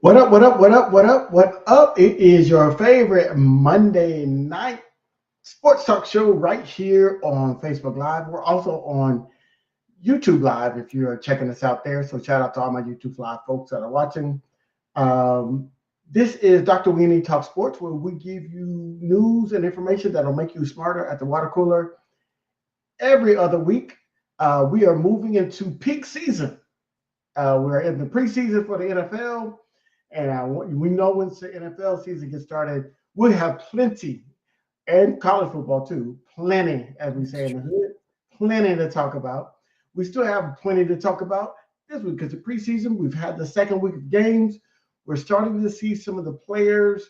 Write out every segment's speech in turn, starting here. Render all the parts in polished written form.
What up, what up, what up, what up, what up? It is your favorite Monday night sports talk show right here on Facebook Live. We're also on YouTube Live if you're checking us out there. So shout out to all my YouTube Live folks that are watching. Um, this is Dr. Oui E Talk Sports, where we give you news and information that'll make you smarter at the water cooler every other week. We are moving into peak season. We're in the preseason for the NFL, and we know once the NFL season gets started, we'll have plenty, and college football too, plenty, as we say in the hood, plenty to talk about. We still have plenty to talk about this week because the preseason, we've had the second week of games. We're starting to see some of the players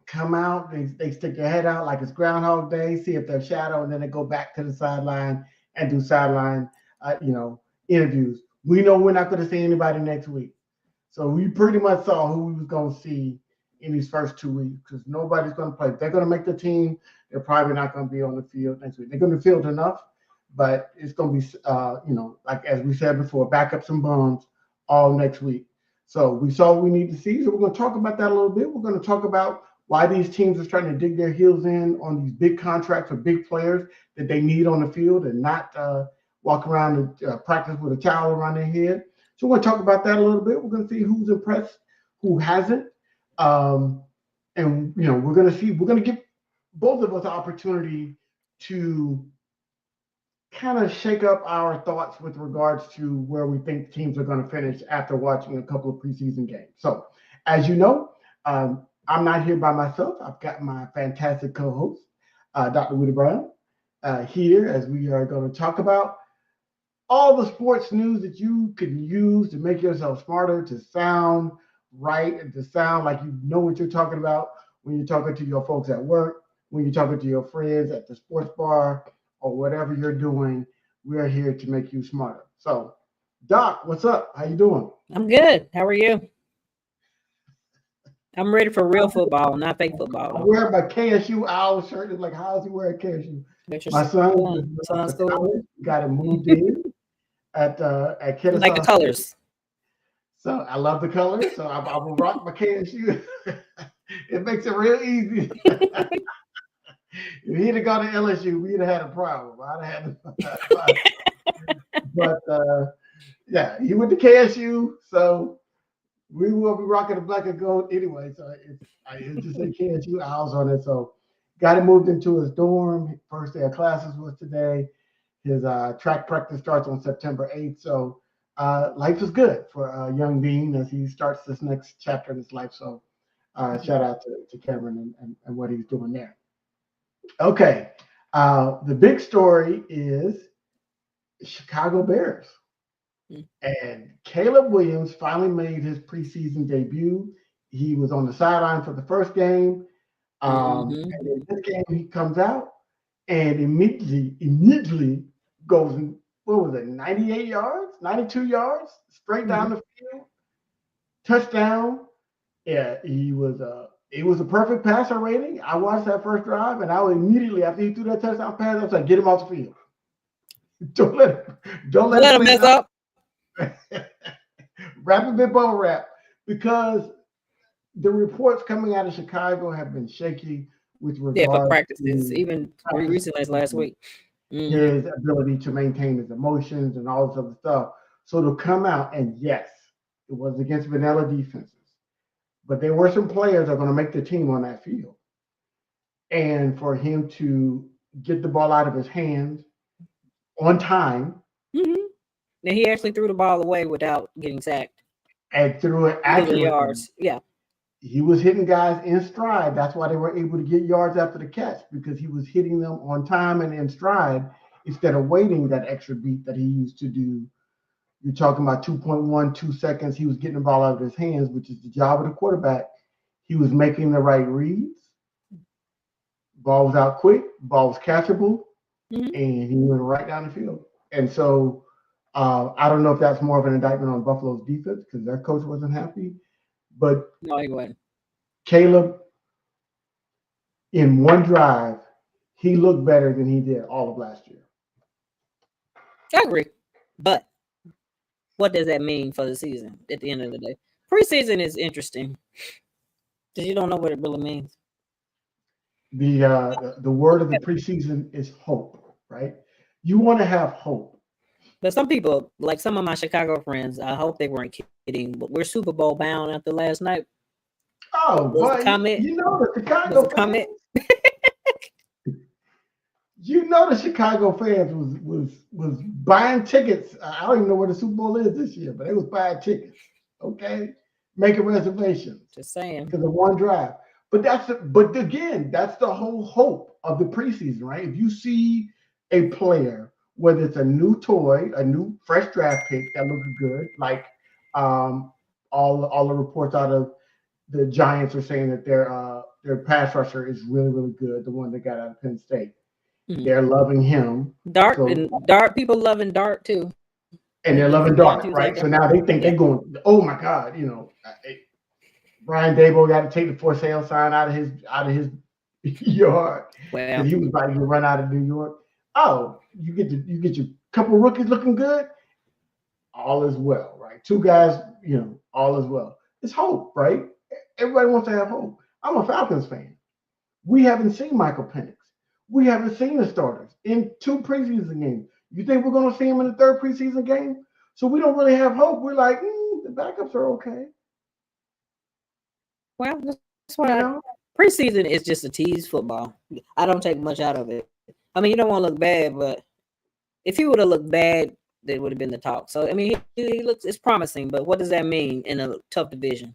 come out. They stick their head out like it's Groundhog Day, see if they're shadow, and then they go back to the sideline and do sideline, interviews. We know we're not going to see anybody next week. So we pretty much saw who we was going to see in these first 2 weeks because nobody's going to play. If they're going to make the team, they're probably not going to be on the field next week. They're going to field enough, but it's going to be, like as we said before, backups and bums all next week. So we saw what we need to see. So we're going to talk about that a little bit. We're going to talk about why these teams are starting to dig their heels in on these big contracts of big players that they need on the field and not walk around and practice with a towel around their head. So we're going to talk about that a little bit. We're going to see who's impressed, who hasn't. And we're going to give both of us an opportunity to kind of shake up our thoughts with regards to where we think teams are going to finish after watching a couple of preseason games. So, as you know, I'm not here by myself. I've got my fantastic co-host, Dr. Woody Brown, here as we are going to talk about all the sports news that you can use to make yourself smarter, to sound right, and to sound like you know what you're talking about when you're talking to your folks at work, when you're talking to your friends at the sports bar, or whatever you're doing. We're here to make you smarter. So, Doc, what's up? How you doing? I'm good. How are you? I'm ready for real football, not fake football. I'm wearing my KSU owl shirt. It's like, how's he wearing KSU? My son went to college, got him moved in at Kennesaw like the colors. State. So I love the colors. So I will rock my KSU. It makes it real easy. If he'd have gone to LSU, we'd have had a problem. I'd have had but yeah, he went to KSU, so we will be rocking the black and gold anyway. So it's just say KSU Owls on it. So got him moved into his dorm. First day of classes was today. His track practice starts on September 8th. So life is good for young Bean as he starts this next chapter in his life. So shout out to Cameron and what he's doing there. Okay. The big story is Chicago Bears. And Caleb Williams finally made his preseason debut. He was on the sideline for the first game. And in this game, he comes out and immediately goes, what was it, 98 yards, 92 yards, straight down the field, touchdown. Yeah, it was a perfect passer rating. I watched that first drive, and I was immediately after he threw that touchdown pass, I was like, get him off the field. Don't let him mess up. Wrap a bit bubble wrap, because the reports coming out of Chicago have been shaky with regard for practices, even recently as last week. His ability to maintain his emotions and all this other stuff. So to come out, and yes, it was against vanilla defenses, but there were some players that are going to make the team on that field. And for him to get the ball out of his hands on time. And he actually threw the ball away without getting sacked. And threw it accurately. Yards. Yeah. He was hitting guys in stride. That's why they were able to get yards after the catch, because he was hitting them on time and in stride instead of waiting that extra beat that he used to do. You're talking about 2.12 seconds. He was getting the ball out of his hands, which is the job of the quarterback. He was making the right reads. Ball was out quick. Ball was catchable. And he went right down the field. And so I don't know if that's more of an indictment on Buffalo's defense because their coach wasn't happy. But no, he wasn't. Caleb, in one drive, he looked better than he did all of last year. I agree. But what does that mean for the season at the end of the day? Preseason is interesting because you don't know what it really means. The word of the preseason is hope, right? You want to have hope. But some people, like some of my Chicago friends, I hope they weren't kidding, but we're Super Bowl bound after last night. Oh, Was the boy, comment? you know the Was Chicago the comment? fans. You know the Chicago fans was buying tickets. I don't even know where the Super Bowl is this year, but they was buying tickets. Okay, making reservations Just saying. because of one drive. But again, that's the whole hope of the preseason, right? If you see a player, whether it's a new toy, a new fresh draft pick that looks good, like um, all the reports out of the Giants are saying that their pass rusher is really really good, the one that got out of Penn State. Mhm. They're loving him. Dart So and Dart people loving Dart too. and they're He loving come down Dart, Tuesday. right? So now they think Yeah. they're going, oh my God, Brian Dable got to take the for sale sign out of his yard Well, because he was about to get run out of New York. Oh, you get your couple rookies looking good, all is well, right? Two guys, all is well. It's hope, right? Everybody wants to have hope. I'm a Falcons fan. We haven't seen Michael Penix. We haven't seen the starters in 2 preseason games. You think we're going to see him in the 3rd preseason game? So we don't really have hope. We're like, the backups are okay. well, that's why preseason is just a tease football. I don't take much out of it. I mean, you don't want to look bad, but if he would have looked bad, that would have been the talk. So I mean, he looks it's promising, but what does that mean in a tough division?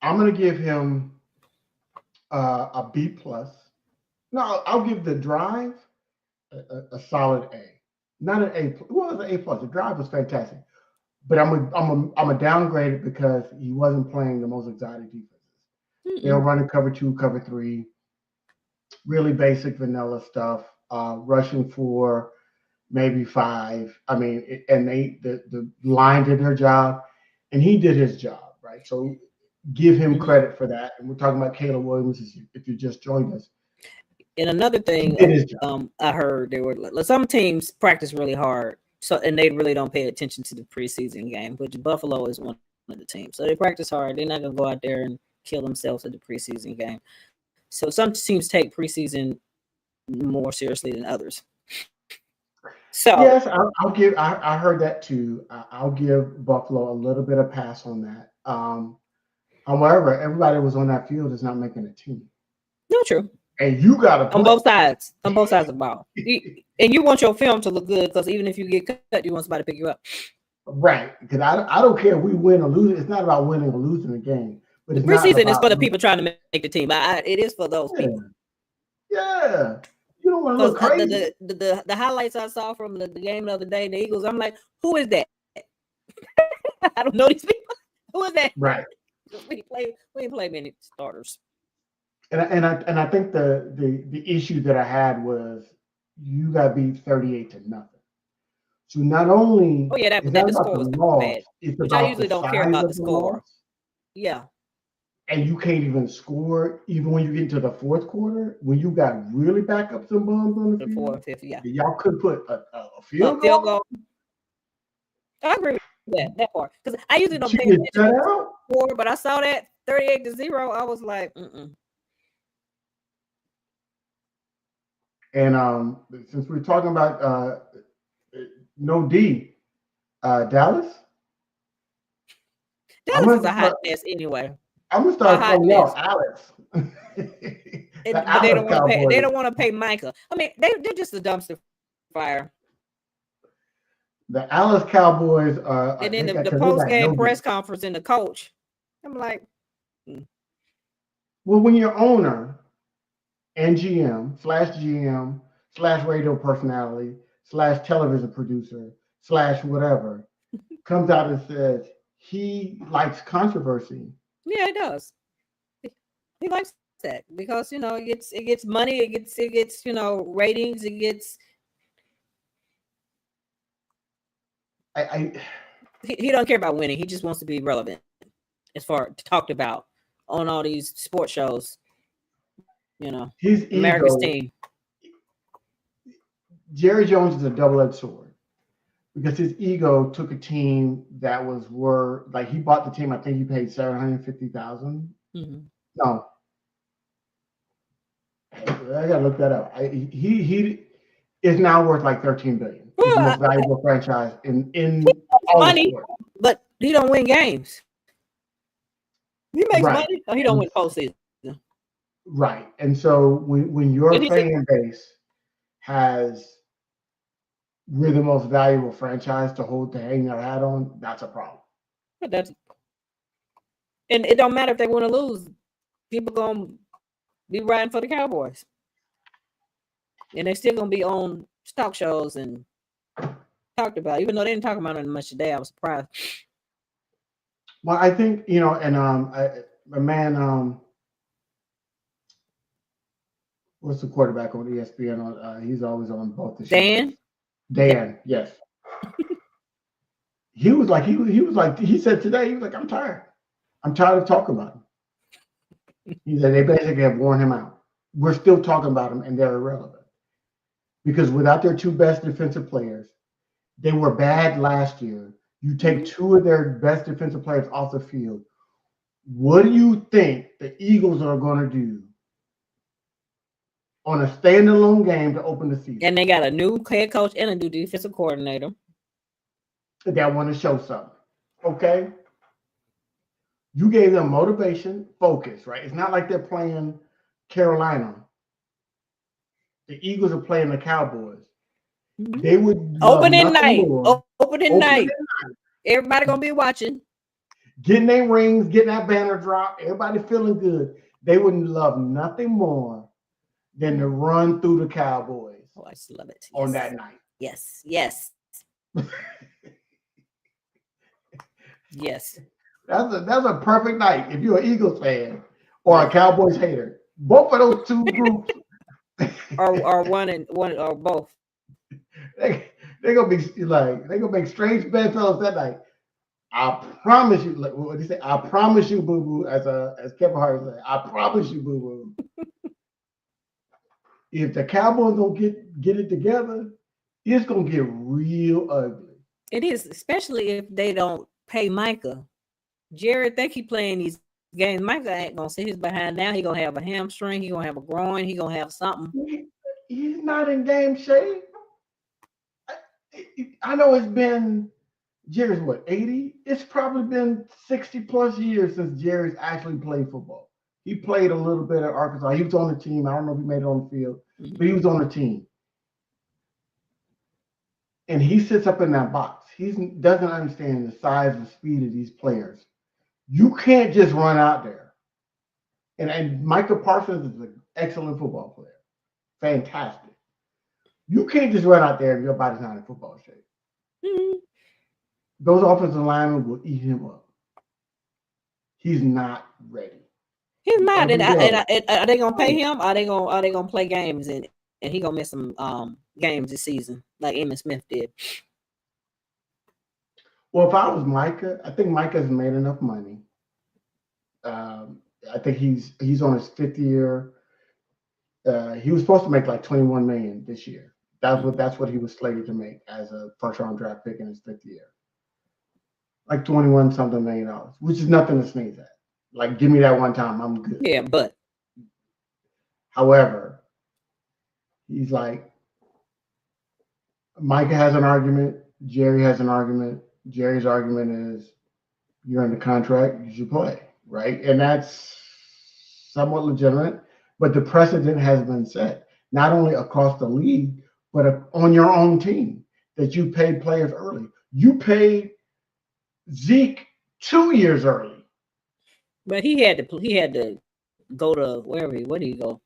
I'm going to give him a B plus. No, I'll give the drive a solid A. Not an A. Well, it's an A plus. The drive was fantastic, but I'm a downgrade it because he wasn't playing the most exotic defenses. They were running cover 2, cover 3, really basic vanilla stuff, rushing for maybe 5. I mean, and the line did their job, and he did his job, right? So give him credit for that. And we're talking about Caleb Williams if you just joined us. And another thing, I heard there were some teams practice really hard, and they really don't pay attention to the preseason game. Which Buffalo is one of the teams, so they practice hard. They're not gonna go out there and kill themselves at the preseason game. So some teams take preseason more seriously than others. So yes, I'll give. I heard that too. I'll give Buffalo a little bit of pass on that. However, everybody was on that field is not making a team. No, true. And you got to on both sides of the ball. And you want your film to look good because even if you get cut, you want somebody to pick you up. Right, because I don't care if we win or lose. It's not about winning or losing the game. But it's preseason is for the people trying to make the team. It is for those people. Yeah, you don't want to look crazy. The highlights I saw from the game the other day, the Eagles. I'm like, who is that? I don't know these people. Who is that? Right. We didn't play many starters. And I think the issue that I had was you got beat 38-0. So not only the score was bad, which I usually don't care about the score. Loss, yeah. And you can't even score even when you get into the 4th quarter when you got really backups and bombs on the field. 4th, 5th, yeah. Y'all could put a field goal. I agree with that part because I usually don't pay attention to the score, but I saw that 38-0. I was like, And since we're talking about no D, Dallas. Dallas is a hot mess anyway. I'm gonna start calling y'all Alex. But they don't want to pay Micah. I mean, they're just a dumpster fire. The Alice Cowboys are. And then the post-game press conference and the coach. I'm like, well, when your owner and GM/radio personality / television producer / whatever comes out and says he likes controversy. Yeah, he does. He likes that because it gets money, it gets ratings, it gets. He don't care about winning. He just wants to be relevant as far talked about on all these sports shows. His America's team. Jerry Jones is a double-edged sword. because his ego took a team that was like he bought the team. I think he paid $750,000. Mm-hmm. No, I gotta look that up. He is now worth like $13 billion. He's the most valuable franchise in all money, the sports. but he don't win games. He makes money, or he don't win postseason. Right, and so when your fan base we're the most valuable franchise to hang their hat on, that's a problem. But and it don't matter if they win or lose. People gonna be riding for the Cowboys, and they still gonna be on talk shows and talked about. Even though they didn't talk about it much today, I was surprised. Well, I think and a man, what's the quarterback on ESPN? He's always on both the shows. Dan, yes. He was like he said today, he was like, I'm tired of talking about him. He said they basically have worn him out. We're still talking about him, and they're irrelevant because without their two best defensive players, they were bad last year. You take two of their best defensive players off the field. What do you think the Eagles are going to do on a standalone game to open the season? And they got a new head coach and a new defensive coordinator. They want to show something. Okay? You gave them motivation, focus, right? It's not like they're playing Carolina. The Eagles are playing the Cowboys. Mm-hmm. They would opening night. Opening night. Everybody gonna be watching. Getting their rings, getting that banner drop, everybody feeling good. They wouldn't love nothing more than to run through the Cowboys. Oh, I just love it. On that night. Yes. Yes. That's a perfect night if you're an Eagles fan or a Cowboys hater. Both of those two groups are one or both. They're gonna make strange bedfellows that night. I promise you, like what do you say? I promise you, boo boo, as Kevin Hart said, I promise you, boo boo. If the Cowboys don't get it together, it's gonna get real ugly. It is, especially if they don't pay Micah. Jared think he playing these games. Micah ain't gonna sit his behind down. He gonna have a hamstring. He gonna have a groin. He gonna have something. He's not in game shape. I know it's been Jerry's what 80. It's probably been 60 plus years since Jerry's actually played football. He played a little bit at Arkansas. He was on the team. I don't know if he made it on the field, but he was on the team. And he sits up in that box. He doesn't understand the size and speed of these players. You can't just run out there. And Micah Parsons is an excellent football player. Fantastic. You can't just run out there if your body's not in football shape. Mm-hmm. Those offensive linemen will eat him up. He's not ready. He's not. And are they gonna pay him? Are they gonna play games and he gonna miss some games this season like Emmitt Smith did? Well, if I was Micah, I think Micah's made enough money. I think he's on his fifth year. He was supposed to make like $21 million this year. That's what he was slated to make as a first-round draft pick in his fifth year. Like $21-something million, which is nothing to sneeze at. Like, give me that one time, I'm good. Yeah, but however, he's like, Micah has an argument. Jerry has an argument. Jerry's argument is, you're under contract, you should play, right? And that's somewhat legitimate, but the precedent has been set, not only across the league, but on your own team, that you paid players early. You paid Zeke 2 years early. But he had to go to where did he go?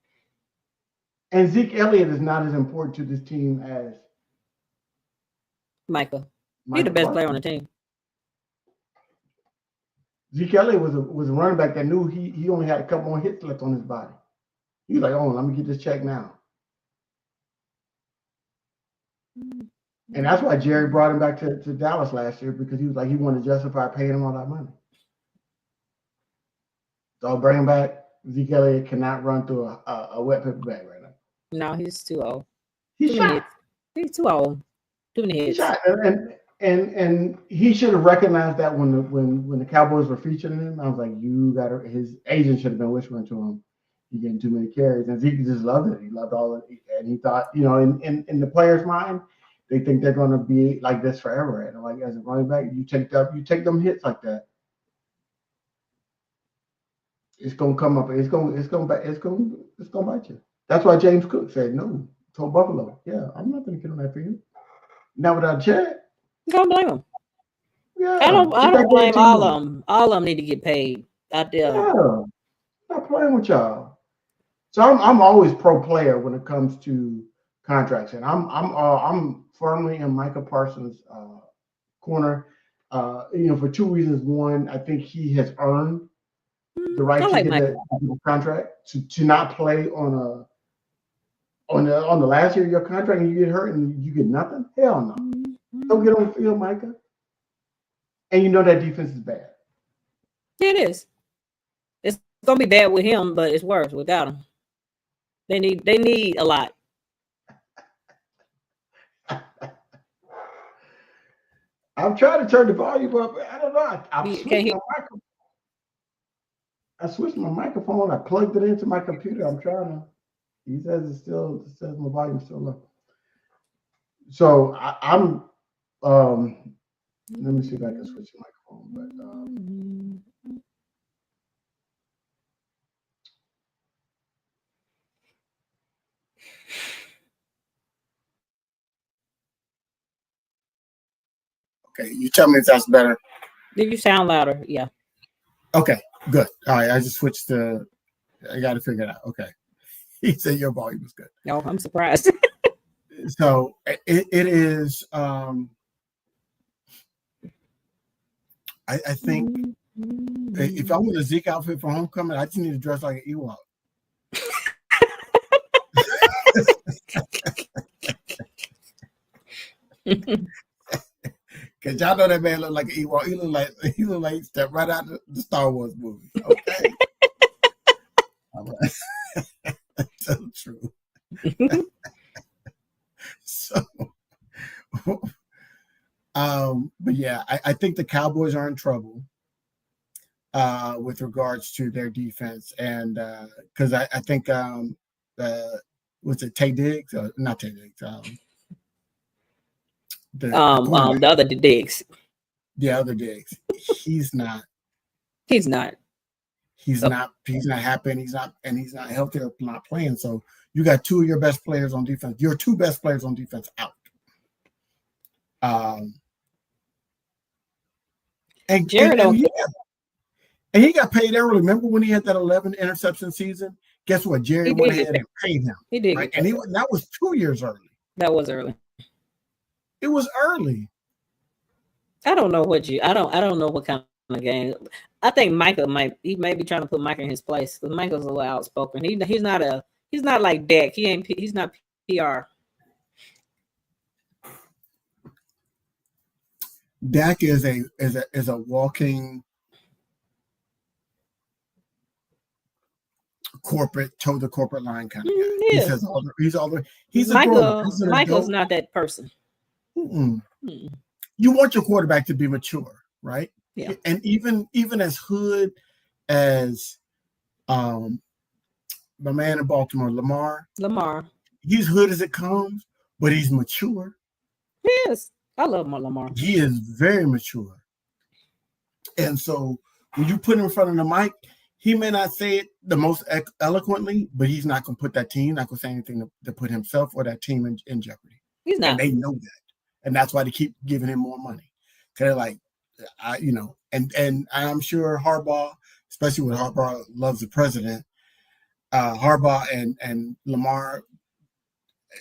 And Zeke Elliott is not as important to this team as Micah. He's the best player on the team. Zeke Elliott was a running back that knew he only had a couple more hits left on his body. He was like, oh, let me get this check now. And that's why Jerry brought him back to Dallas last year, because he was like, he wanted to justify paying him all that money. So I'll bring him back. Zeke Elliott cannot run through a wet paper bag right now. No, he's too old. He's too old. Too many hits. And he should have recognized that when the Cowboys were featuring him. I was like, his agent should have been whispering to him, "You're getting too many carries." And Zeke just loved it. He loved all of it, and he thought, in the player's mind, they think they're going to be like this forever. And like, as a running back, you take them hits like that, it's gonna come up. It's gonna bite you. That's why James Cook said no. Told Buffalo, "Yeah, I'm not going to get on that field." Now without Chad, don't blame him. Yeah, I don't blame all of them. All of them need to get paid out there. Yeah, not playing with y'all. So I'm always pro player when it comes to contracts, and I'm firmly in Micah Parsons' corner. For two reasons. One, I think he has earned the right to get that contract. To not play on the last year of your contract and you get hurt and you get nothing. Hell no. Don't get on the field, Micah. And you know that defense is bad. It is. It's gonna be bad with him, but it's worse without him. They need a lot. I'm trying to turn the volume up. I don't know. I switched my microphone. I plugged it into my computer. I'm trying to. He says it says my volume's still low. So I'm. Let me see if I can switch the microphone. But okay, you tell me if that's better. Did you sound louder? Yeah. Okay, good. All right, I just switched to. I got to figure it out. Okay, he said your volume is good. No, I'm surprised. So it is. I think if I want a Zeke outfit for homecoming, I just need to dress like an Ewok. Cause y'all know that man look like an Ewok. He look like he stepped right out of the Star Wars movie. Okay. That's so true. So but yeah, I think the Cowboys are in trouble with regards to their defense. And because I think was it Tay Diggs? Not Tay Diggs. The other Diggs. The other Diggs. He's not. He's not. He's not happy, and he's not healthy or not playing. So you got two of your best players on defense. Your two best players on defense out. And he got paid early. Remember when he had that 11 interception season? Guess what? Jerry went ahead and paid him. He did, right? And that was 2 years early. That was early. It was early. I don't know what kind of game. I think Micah may be trying to put Micah in his place because Micah's a little outspoken. He's not like Dak. He's not PR. Dak is a walking corporate toe the corporate line kind of guy. He says he's Michael's not that person. You want your quarterback to be mature, right? Yeah. And even as hood as my man in Baltimore, Lamar. He's hood as it comes, but he's mature. He is. I love Lamar. He is very mature. And so when you put him in front of the mic, he may not say it the most eloquently, but he's not going to put that team, not going to say anything to put himself or that team in jeopardy. He's not. And they know that. And that's why they keep giving him more money. Because they're like, and I'm sure Harbaugh, especially when Harbaugh loves the president, Harbaugh and Lamar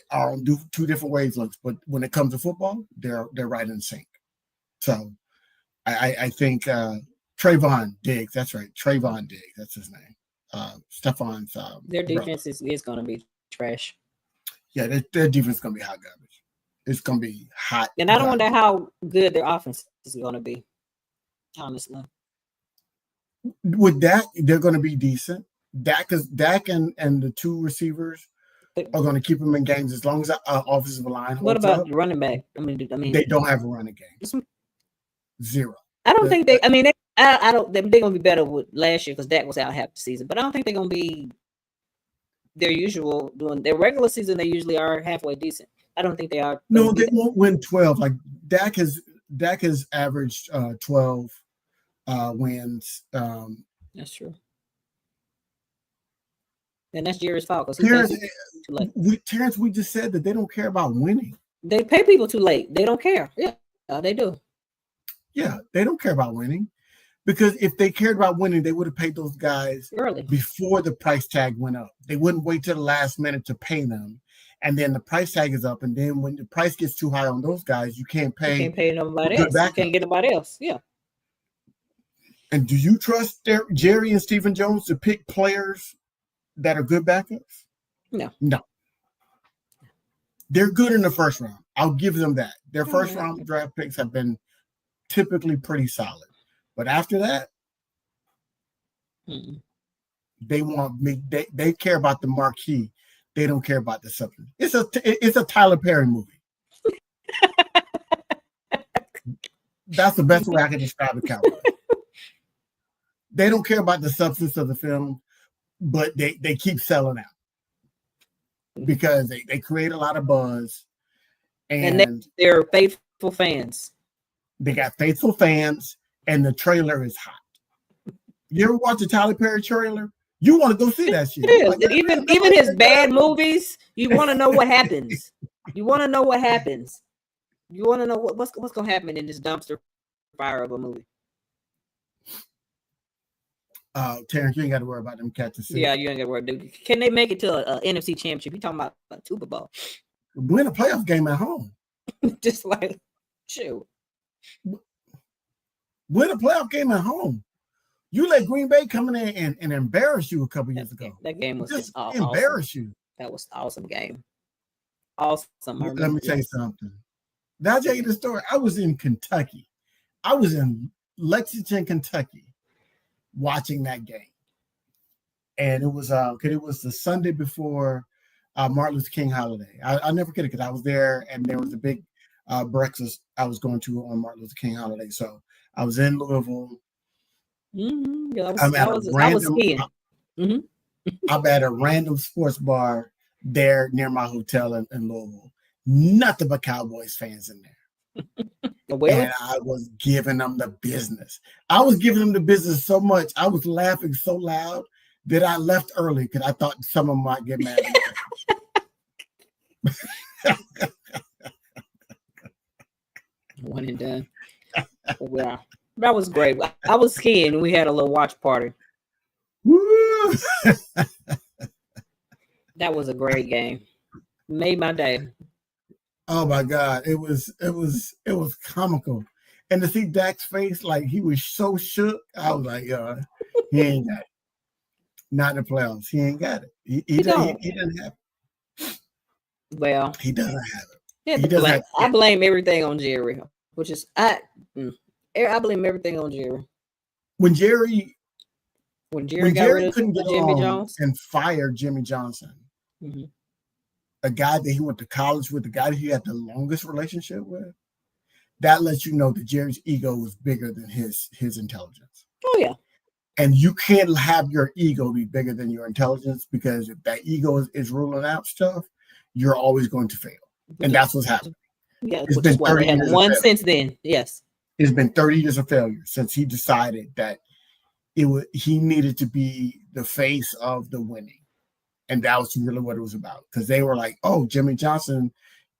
are on two different wavelengths, but when it comes to football, they're right in sync. So I think Trayvon Diggs, that's right, Trayvon Diggs, that's his name. Stefan's their defense is going to be trash. Yeah, their defense is going to be hot garbage. It's going to be hot. And I don't wonder how good their offense is going to be, honestly. With Dak, they're going to be decent. Dak and the two receivers are going to keep them in games as long as the offensive line holds What about up. the running back? I mean, they don't have a running game. Zero. I don't think they. I mean, I don't. They're going to be better with last year because Dak was out half the season, but I don't think they're going to be their usual doing their regular season. They usually are halfway decent. I don't think they are. No, they won't win 12. Like Dak has averaged 12 wins. That's true. And that's Jerry's fault because Terrence, we just said that they don't care about winning. They pay people too late. They don't care. Yeah, they do. Yeah, they don't care about winning. Because if they cared about winning, they would have paid those guys early before the price tag went up. They wouldn't wait till the last minute to pay them. And then the price tag is up. And then when the price gets too high on those guys, you can't pay nobody else. You can't get nobody else. Yeah. And do you trust Jerry and Stephen Jones to pick players that are good backups? No. They're good in the first round. I'll give them that. Their first round draft picks have been typically pretty solid. But after that, they want me. They care about the marquee. They don't care about the substance. It's a Tyler Perry movie. That's the best way I can describe the Cowboys. They don't care about the substance of the film, but they keep selling out because they create a lot of buzz, and they're faithful fans. They got faithful fans. And the trailer is hot. You ever watch a Tyler Perry trailer? You want to go see that shit. It is. Like, even his bad movies, you want to know what happens. You want to know what happens. You want to know what's going to happen in this dumpster fire of a movie. Terrence, you ain't got to worry about them catching. Yeah, you ain't got to worry. Dude. Can they make it to a NFC championship? You talking about a Super Bowl? Win a playoff game at home. Just like, shoot. Win a playoff game at home. You let Green Bay come in and embarrass you a couple years ago. That game was just embarrass awesome. You. That was an awesome game. Awesome. Let me tell you something. Now I'll tell you the story. I was in Kentucky. I was in Lexington, Kentucky, watching that game. And it was the Sunday before Martin Luther King holiday. I'll never forget it because I was there and there was a big breakfast I was going to on Martin Luther King holiday. So I was in Louisville. Yeah, I'm at a random sports bar there near my hotel in Louisville. Nothing but Cowboys fans in there. And I was giving them the business. I was giving them the business so much. I was laughing so loud that I left early because I thought some of them might get mad at me. One and done. Yeah, that was great. I was skiing and we had a little watch party. Woo! That was a great game. Made my day. Oh my God. It was comical. And to see Dak's face, like he was so shook, I was like, he ain't got it. Not in the playoffs. He ain't got it. He doesn't have it. Well, he doesn't have it. Yeah, I blame everything on Jerry, which is I blame everything on Jerry. When Jerry couldn't get Jimmy Jones and fired Jimmy Johnson, a guy that he went to college with, the guy that he had the longest relationship with, that lets you know that Jerry's ego was bigger than his intelligence. Oh yeah. And you can't have your ego be bigger than your intelligence, because if that ego is ruling out stuff, you're always going to fail. And that's what's happening. Yeah, it's been 30 years one since then. Yes. It's been 30 years of failure since he decided that he needed to be the face of the winning. And that was really what it was about. Because they were like, oh, Jimmy Johnson,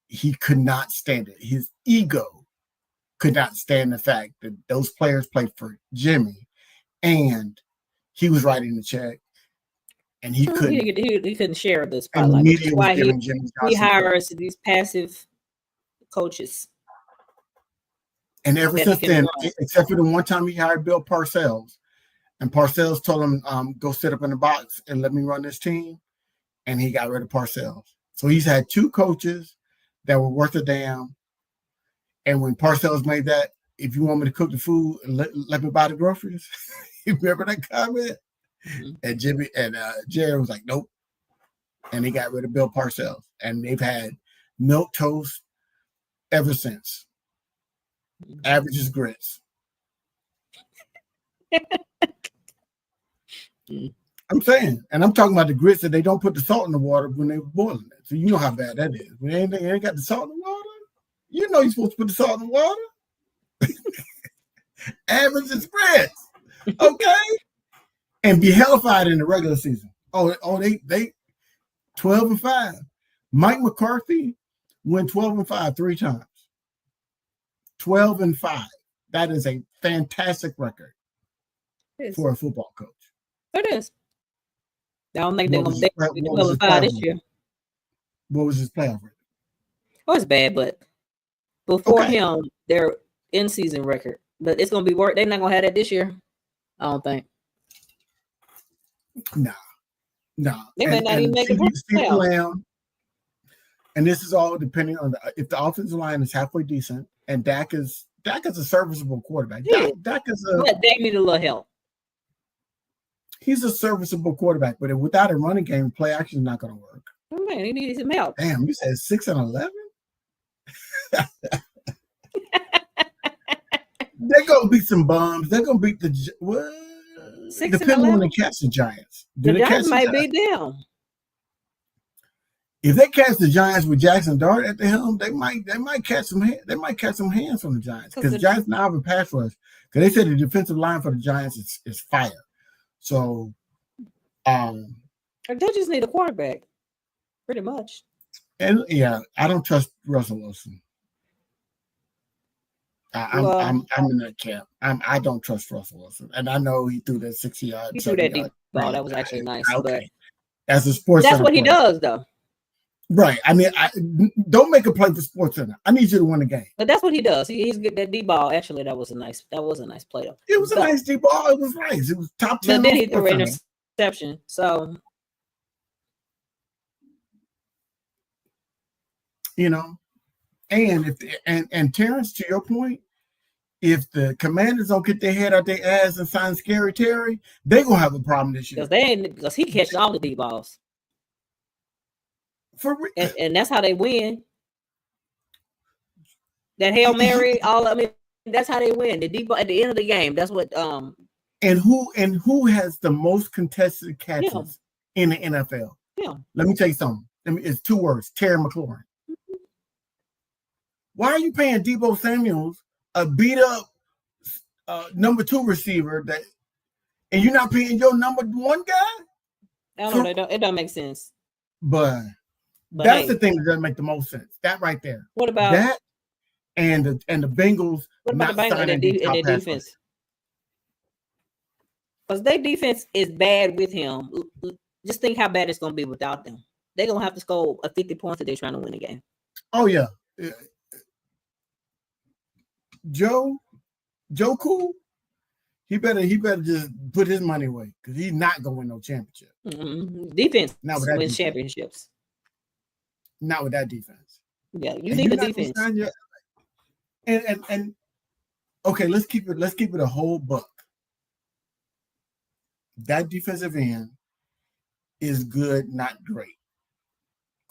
he could not stand it. His ego could not stand the fact that those players played for Jimmy and he was writing the check. And he couldn't share the spotlight. That's why he hires these passive coaches. And ever since then, except for the one time he hired Bill Parcells, and Parcells told him, go sit up in the box and let me run this team. And he got rid of Parcells. So he's had two coaches that were worth a damn. And when Parcells made that, if you want me to cook the food and let me buy the groceries, you remember that comment? And Jerry was like, nope. and they got rid of Bill Parcells, and they've had milk toast ever since. Average as grits. I'm saying, and I'm talking about the grits that they don't put the salt in the water when they're boiling it. So you know how bad that is. When they ain't got the salt in the water, you know you're supposed to put the salt in the water. Average as grits, okay, and be hellified in the regular season. They 12-5. Mike McCarthy went 12-5 3 times. 12-5. That is a fantastic record for a football coach. It is. I don't think they're going to be 12-5 this year. What was his playoff record? Oh, it's bad, but before him, their in-season record. But it's going to be work. They're not going to have that this year. I don't think. No. They may not even make it playoff. And this is all depending on if the offensive line is halfway decent, and Dak is a serviceable quarterback. Yeah. Dak need a little help. He's a serviceable quarterback, but without a running game, play action is not going to work. Oh, man, he needs some help. Damn, you said 6-11? They're going to beat some bums. They're going to beat the what? 6-11. Depending on they catch the Giants. The Giants might be down. If they catch the Giants with Jackson Dart at the helm, they might catch some hands from the Giants, because the Giants now have a pass rush. Because they said the defensive line for the Giants is fire. So, they just need a quarterback, pretty much. And yeah, I don't trust Russell Wilson. I'm in that camp. I don't trust Russell Wilson, and I know he threw that 60-yard. He threw that deep ball. That was actually nice. Okay. But as a sports, that's what he does, though. Right. I mean, don't make a play for Sports Center. I need you to win the game. But that's what he does. He's good. That deep ball. Actually, that was a nice play, though. It was a nice deep ball. It was nice. It was top 10. But then he threw an interception. So, and Terrence, to your point, if the Commanders don't get their head out their ass and sign Scary Terry, they're gonna have a problem this year. Because he catches all the deep balls. And that's how they win. That Hail Mary, that's how they win. The deep ball at the end of the game. That's what And who has the most contested catches in the NFL? Yeah. Let me tell you something. It's 2 words: Terry McLaurin. Mm-hmm. Why are you paying Deebo Samuels a beat up number 2 receiver and you're not paying your number 1 guy? I don't know. It don't make sense. But that's the thing that doesn't make the most sense. That right there. What about that and the Bengals? What about the Bengals and their defense? Because their defense is bad with him. Just think how bad it's going to be without them. They're going to have to score 50 points if they're trying to win the game. Oh, yeah. Joe Cool, he better just put his money away, because he's not going to win no championship. Mm-hmm. Defense wins championships. Not with that defense. Yeah, you need the defense. And okay, let's keep it a whole buck. That defensive end is good, not great.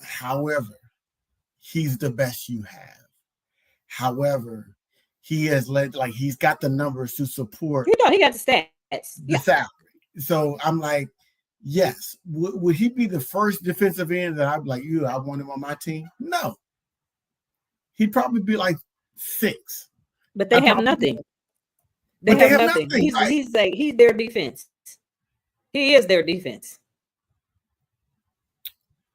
However, he's the best you have. However, he has he's got the numbers to support. He got the stats. The salary. So I'm like, yes. Would he be the first defensive end that I'd be like, I want him on my team? No. He'd probably be like 6. But they have nothing. They have nothing. He's their defense. He is their defense.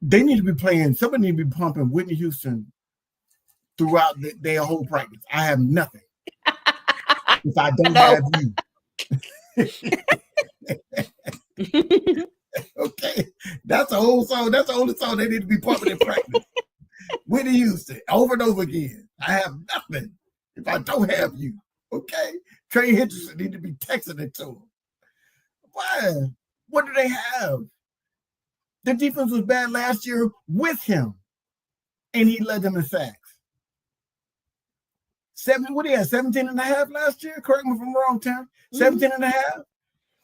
They need to be playing. Somebody need to be pumping Whitney Houston throughout their whole practice. I have nothing if I don't have you. Okay, that's the whole song. That's the only song they need to be pumping in practice. Whitney Houston, over and over again. I have nothing if I don't have you. Okay, Trey Hendrickson need to be texting it to him. Why? What do they have? The defense was bad last year with him, and he led them in sacks. What do you have? 17.5 last year? Correct me if I'm wrong, Terry. 17.5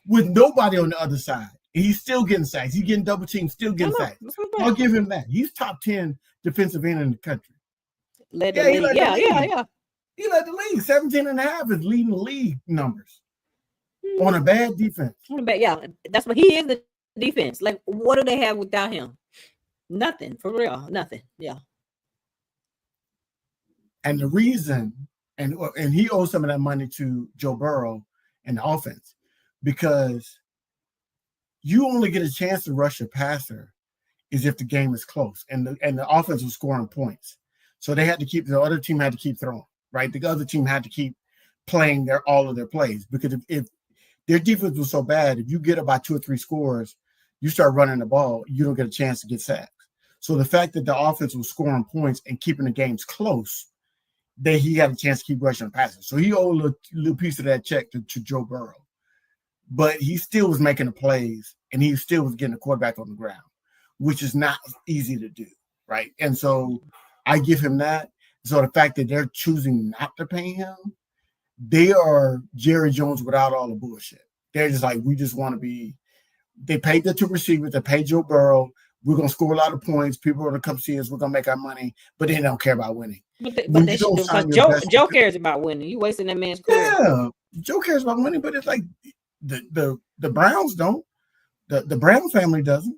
with nobody on the other side. He's still getting sacks. He's getting double teamed, still getting sacks. I'll give him that. He's top 10 defensive end in the country. Led the league. Yeah. He led the league. 17.5 is leading the league numbers on a bad defense. Yeah, that's what he is, the defense. Like, what do they have without him? Nothing, for real. Nothing. Yeah. And the reason, and he owes some of that money to Joe Burrow and the offense, because you only get a chance to rush a passer is if the game is close and the offense was scoring points. So they had to the other team had to keep throwing, right? The other team had to keep playing all of their plays, because if their defense was so bad, if you get about 2 or 3 scores, you start running the ball, you don't get a chance to get sacks. So the fact that the offense was scoring points and keeping the games close, he had a chance to keep rushing the passes. So he owed a little piece of that check to Joe Burrow. But he still was making the plays, and he still was getting the quarterback on the ground, which is not easy to do, right? And so I give him that. So the fact that they're choosing not to pay him, they are Jerry Jones without all the bullshit. They're just like, we just want to be – they paid the 2 receivers. They paid Joe Burrow. We're going to score a lot of points. People are going to come see us. We're going to make our money. But they don't care about winning. But they should do, because Joe cares about winning. You wasting that man's career. Yeah, Joe cares about winning, but it's like the Browns don't. The Brown family doesn't.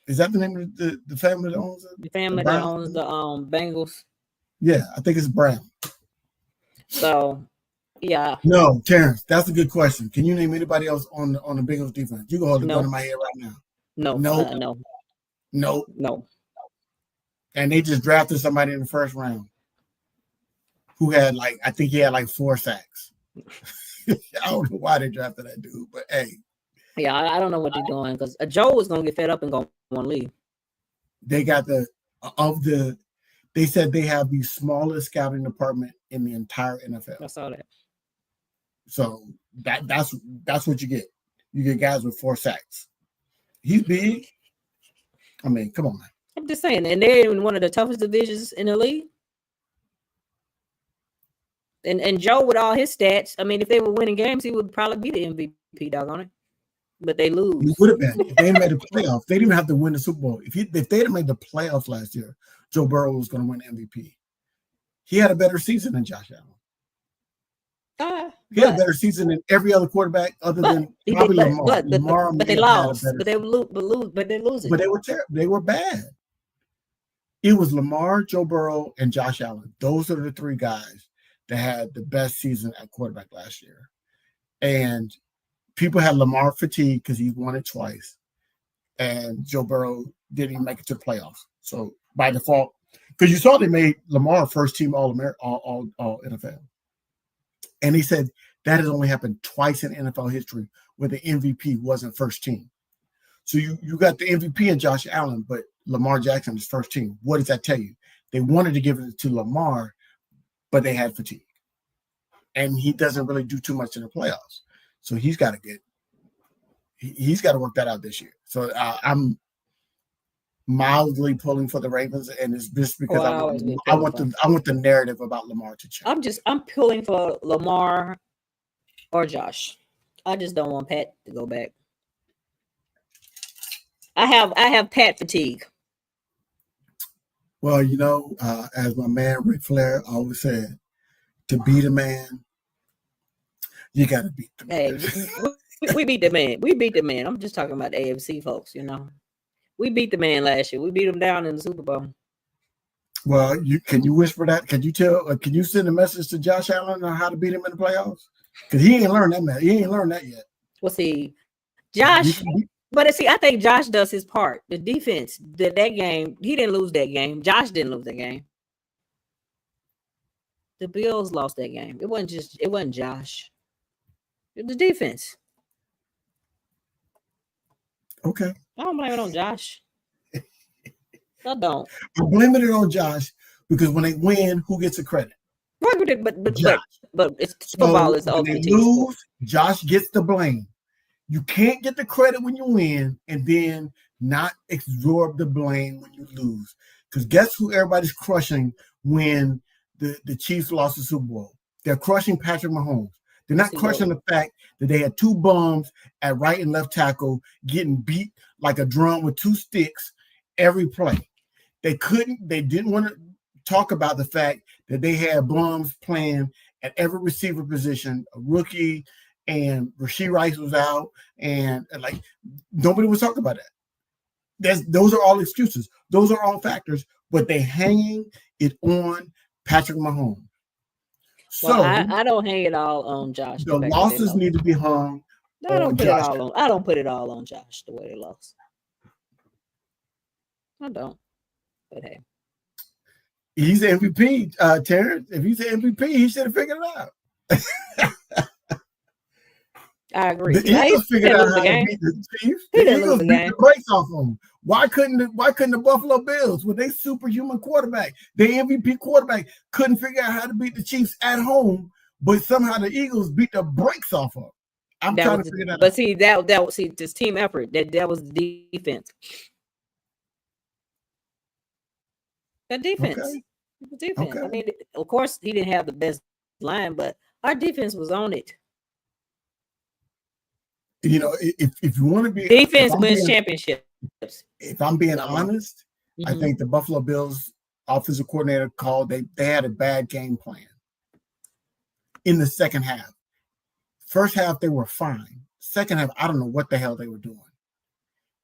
Is that the name of the family that owns it? The family that owns the Bengals. Yeah, I think it's Brown. So, yeah. No, Terrence, that's a good question. Can you name anybody else on the Bengals defense? You can hold the gun in my head right now. No. And they just drafted somebody in the first round who had I think he had 4 sacks. I don't know why they drafted that dude, but hey. Yeah, I don't know what they're doing, because Joe was going to get fed up and go on leave. They got they said they have the smallest scouting department in the entire NFL. I saw that. So that's what you get. You get guys with 4 sacks. He's big. I mean, come on, man. I'm just saying, and they're in one of the toughest divisions in the league. And Joe, with all his stats, I mean, if they were winning games, he would probably be the MVP, doggone it. But they lose. He would have been. If they made the playoffs, they didn't even have to win the Super Bowl. If they'd have made the playoffs last year, Joe Burrow was going to win MVP. He had a better season than Josh Allen. He had a better season than every other quarterback other than probably Lamar. But they lost. But they're losing. But they were terrible. They were bad. It was Lamar, Joe Burrow, and Josh Allen. Those are the 3 guys that had the best season at quarterback last year. And people had Lamar fatigue because he won it twice. And Joe Burrow didn't even make it to the playoffs. So by default, because you saw they made Lamar first team all NFL. And he said that has only happened twice in NFL history where the MVP wasn't first team. So you got the MVP in Josh Allen, but Lamar Jackson is first team. What does that tell you? They wanted to give it to Lamar, but they had fatigue. And he doesn't really do too much in the playoffs. So he's got to work that out this year. So I'm mildly pulling for the Ravens, and it's just because I want the narrative about Lamar to change. I'm pulling for Lamar or Josh. I just don't want Pat to go back. I have Pat fatigue. Well, as my man Ric Flair always said, to beat a man, you got to beat the man. Hey, we beat the man. We beat the man. I'm just talking about the AFC folks, We beat the man last year. We beat him down in the Super Bowl. Well, can you whisper that? Can you send a message to Josh Allen on how to beat him in the playoffs? Because he ain't learned that, man. He ain't learned that yet. Well, see, Josh. But I think Josh does his part. The defense, that game, he didn't lose that game. Josh didn't lose that game. The Bills lost that game. It wasn't Josh. It was the defense. Okay. I don't blame it on Josh. I don't. I'm blaming it on Josh because when they win, who gets the credit? Right, but it's football is the ultimate team sport. Josh gets the blame. You can't get the credit when you win and then not absorb the blame when you lose. Because guess who everybody's crushing when the Chiefs lost the Super Bowl? They're crushing Patrick Mahomes. They're not questioning the fact that they had two bums at right and left tackle getting beat like a drum with two sticks every play. They didn't want to talk about the fact that they had bums playing at every receiver position, a rookie, and Rashee Rice was out, and like nobody was talking about that. Those are all excuses. Those are all factors, but they hanging it on Patrick Mahomes. So I don't hang it all on Josh. The losses need to be hung. I don't put it all on Josh the way they lost. I don't. But hey. He's the MVP, Terrence. If he's the MVP, he should have figured it out. I agree. The Eagles figured out how to beat the Chiefs. The Eagles beat the brakes off them. Why couldn't the Buffalo Bills, with their superhuman quarterback, their MVP quarterback, couldn't figure out how to beat the Chiefs at home, but somehow the Eagles beat the brakes off them? I'm trying to figure that out. But see, that was this team effort. That was the defense. The defense. Okay. The defense. Okay. I mean, of course, he didn't have the best line, but our defense was on it. You know, if you want to be defense wins championships. If I'm being honest, I think the Buffalo Bills offensive coordinator called they had a bad game plan in the second half. First half they were fine. Second half, I don't know what the hell they were doing.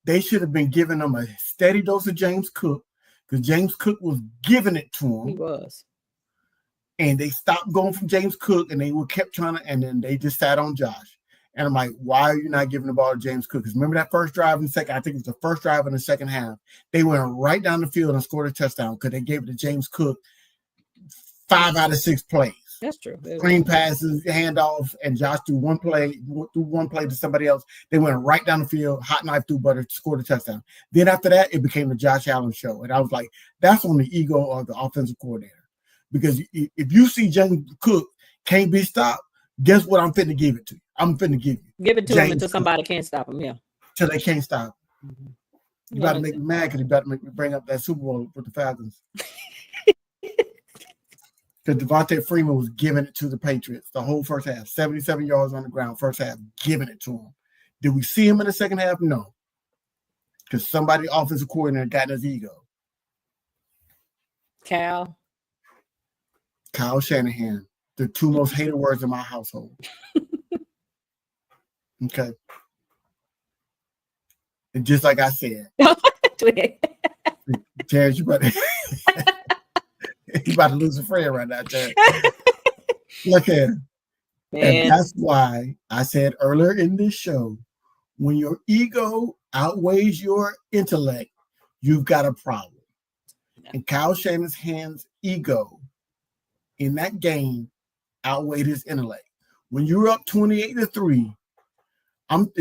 They should have been giving them a steady dose of James Cook, because James Cook was giving it to him. He was. And they stopped going from James Cook, and they kept trying to, and then they just sat on Josh. And I'm like, why are you not giving the ball to James Cook? Because remember that first drive in the second, I think it was the first drive in the second half. They went right down the field and scored a touchdown because they gave it to James Cook 5 out of 6 plays. That's true. Screen passes, handoffs, and Josh threw one play to somebody else. They went right down the field, hot knife through butter, scored a touchdown. Then after that, it became the Josh Allen show. And I was like, that's on the ego of the offensive coordinator. Because if you see James Cook can't be stopped, guess what I'm finna give it to you? I'm finna give you. Give it to him until somebody can't stop him, yeah. Till they can't stop him. Mm-hmm. You about to make me mad because you about to make me bring up that Super Bowl with the Falcons. Because Devontae Freeman was giving it to the Patriots the whole first half. 77 yards on the ground, first half, giving it to him. Did we see him in the second half? No. Because somebody offensive coordinator got in his ego. Kyle Shanahan. The 2 most hated words in my household. Okay. And just like I said, Terrence, you about to lose a friend right now, Terrence. Look here. And that's why I said earlier in this show, when your ego outweighs your intellect, you've got a problem. And Kyle Shanahan's ego in that game outweighed his intellect. When you're up 28-3, I'm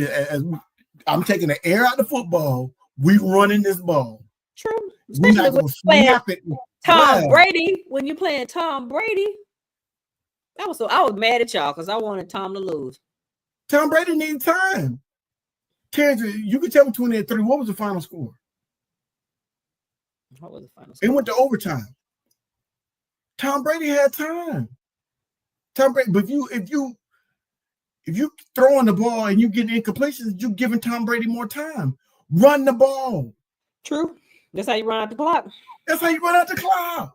taking the air out of the football. We running this ball. True. We're not gonna snap it. Tom Brady, when you're playing Tom Brady, I was mad at y'all because I wanted Tom to lose. Tom Brady needed time. Terrence, you could tell me 28-3. What was the final score? What was the final score? It went to overtime. Tom Brady had time. Tom Brady, but if you throwing the ball and you getting incompletions, you're giving Tom Brady more time. Run the ball. True. That's how you run out the clock. That's how you run out the clock.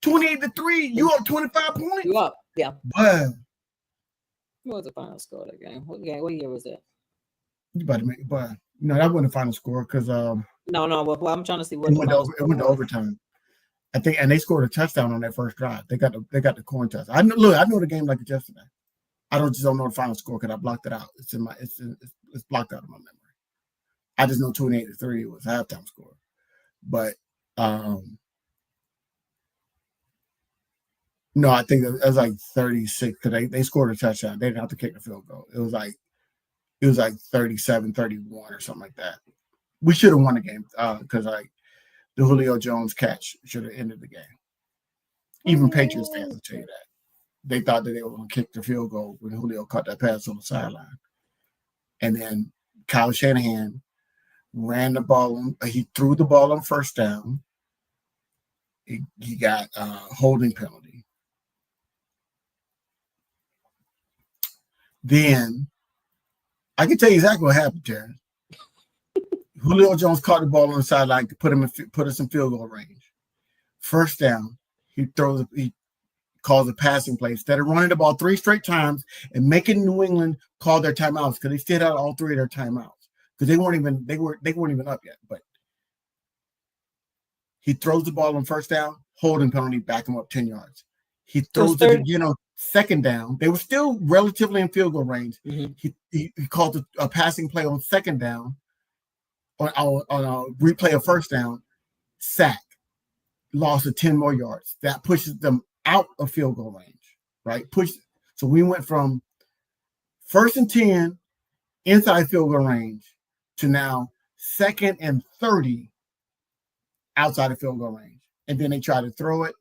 28-3. You up 25 points. You up. Yeah. But what was the final score of that game? What year was that? You about to make, but no, that wasn't the final score because no. Well, I'm trying to see what it went to overtime. I think, and they scored a touchdown on that first drive. They got the coin toss. I know the game like it's yesterday. I don't know the final score because I blocked it out. It's blocked out of my memory. I just know 28-3 was halftime score. But no, I think it was like 36 because they scored a touchdown. They didn't have to kick the field goal. It was like 37-31 or something like that. We should have won the game because the Julio Jones catch should have ended the game. Even Patriots fans will tell you that. They thought that they were going to kick the field goal when Julio caught that pass on the sideline. And then Kyle Shanahan ran the ball. He threw the ball on first down. He got a holding penalty. then I can tell you exactly what happened, Terrence. Julio Jones caught the ball on the sideline to put us in field goal range. First down, he calls a passing play instead of running the ball 3 straight times and making New England call their timeouts because they still had all 3 of their timeouts because they weren't even up yet. But he throws the ball on first down, holding penalty, back him up 10 yards. He throws it again on second down. They were still relatively in field goal range. Mm-hmm. He called a passing play on second down on a replay of first down, sack, loss of 10 more yards. That pushes them out of field goal range, right? So we went from 1st and 10 inside field goal range to now 2nd and 30 outside of field goal range. And then they tried to throw it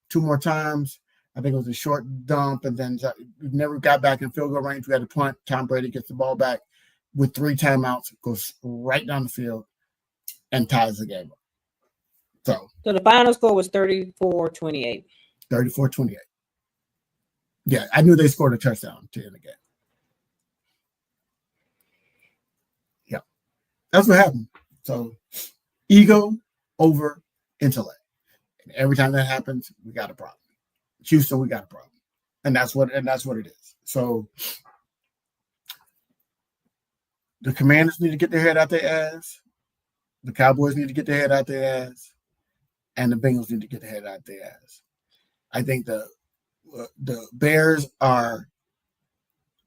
2 more times. I think it was a short dump, and then we never got back in field goal range. We had to punt. Tom Brady gets the ball back with 3 timeouts, goes right down the field, and ties the game up. So the final score was 34-28. 34-28. Yeah, I knew they scored a touchdown to end the game. Yeah, that's what happened. So ego over intellect. And every time that happens, we got a problem. Houston, we got a problem. And that's what it is. So the Commanders need to get their head out their ass. The Cowboys need to get their head out their ass. And the Bengals need to get their head out their ass. I think the Bears are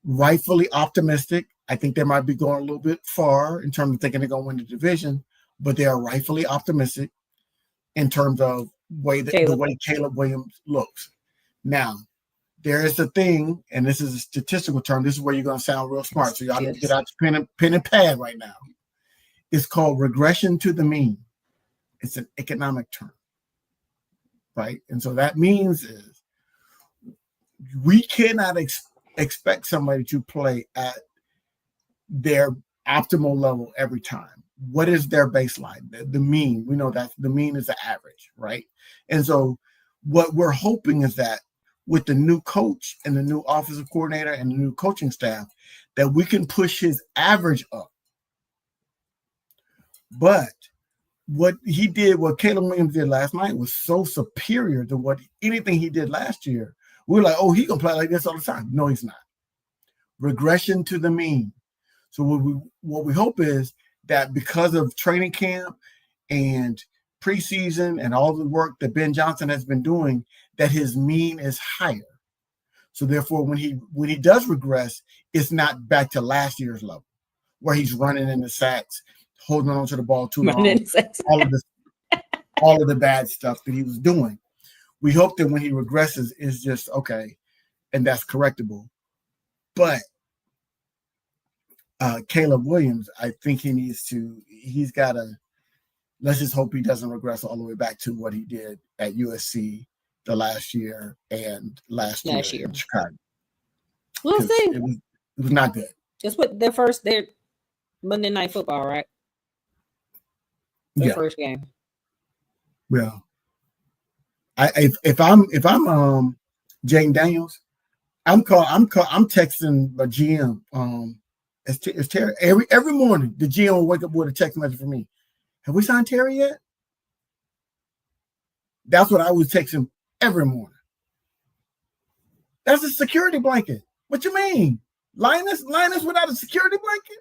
rightfully optimistic. I think they might be going a little bit far in terms of thinking they're going to win the division, but they are rightfully optimistic in terms of the way Caleb Williams looks. Now, there is a thing, and this is a statistical term. This is where you're going to sound real smart. So y'all need to get out your pen and pad right now. It's called regression to the mean. It's an economic term, right? And so that means is we cannot expect somebody to play at their optimal level every time. What is their baseline? The mean. We know that the mean is the average, right? And so what we're hoping is that with the new coach and the new offensive coordinator and the new coaching staff, that we can push his average up. But what Caleb Williams did last night was so superior to anything he did last year. We're like, oh, he's going to play like this all the time. No, he's not. Regression to the mean. So what we hope is that because of training camp and preseason and all the work that Ben Johnson has been doing, that his mean is higher. So therefore, when he does regress, it's not back to last year's level, where he's running in the sacks, holding on to the ball too long, all of the bad stuff that he was doing. We hope that when he regresses, it's just okay, and that's correctable. But Caleb Williams, I think he's got to, let's just hope he doesn't regress all the way back to what he did at USC the last year and last year in Chicago. We'll see. It was not good. It's what their Monday Night Football, right? Their first game. Yeah. If I'm Jaden Daniels, I'm texting my GM. It's Terry. Every morning the GM will wake up with a text message from me. Have we signed Terry yet? That's what I was texting every morning. That's a security blanket. What you mean? Linus without a security blanket?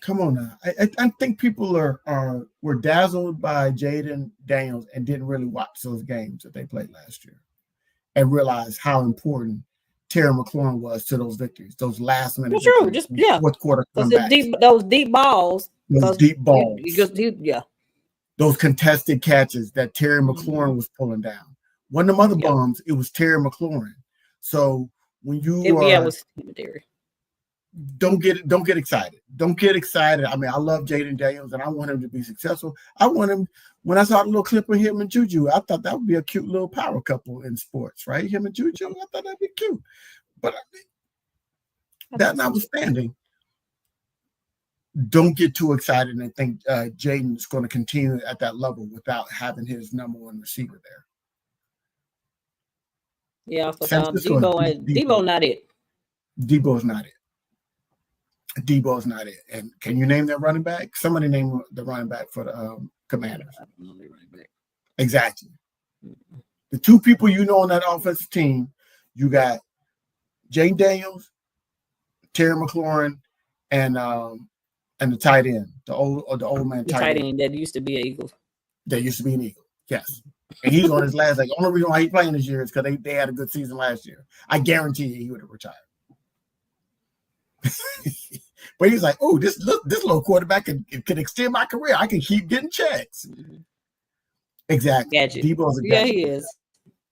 Come on now. I think people were dazzled by Jaden Daniels and didn't really watch those games that they played last year and realize how important Terry McLaurin was to those victories, those last minute victories, fourth quarter comebacks. Those deep balls. Those contested catches that Terry McLaurin was pulling down. One of them other bums, it was Terry McLaurin. So when it was Terry. Don't get excited. Don't get excited. I mean, I love Jaden Daniels and I want him to be successful. I want him, when I saw the little clip of him and Juju, I thought that would be a cute little power couple in sports, right? Him and Juju, I thought that'd be cute. But that notwithstanding, don't get too excited and think Jaden is going to continue at that level without having his number one receiver there. Yeah, for Debo not it. Debo's not it. Debo's not it. And can you name that running back? Somebody name the running back for the Commanders. I don't know the running back. Exactly. Mm-hmm. The two people you know on that offensive team, you got Jay Daniels, Terry McLaurin, and the tight end, the old man tight end that used to be an Eagle. That used to be an Eagle. Yes. And he's on his last leg. The only reason why he's playing this year is because they had a good season last year. I guarantee you he would have retired. But he's like, oh, this little quarterback can extend my career. I can keep getting checks. Mm-hmm. Exactly. Gadget. Debo's a gadget. Yeah, he is.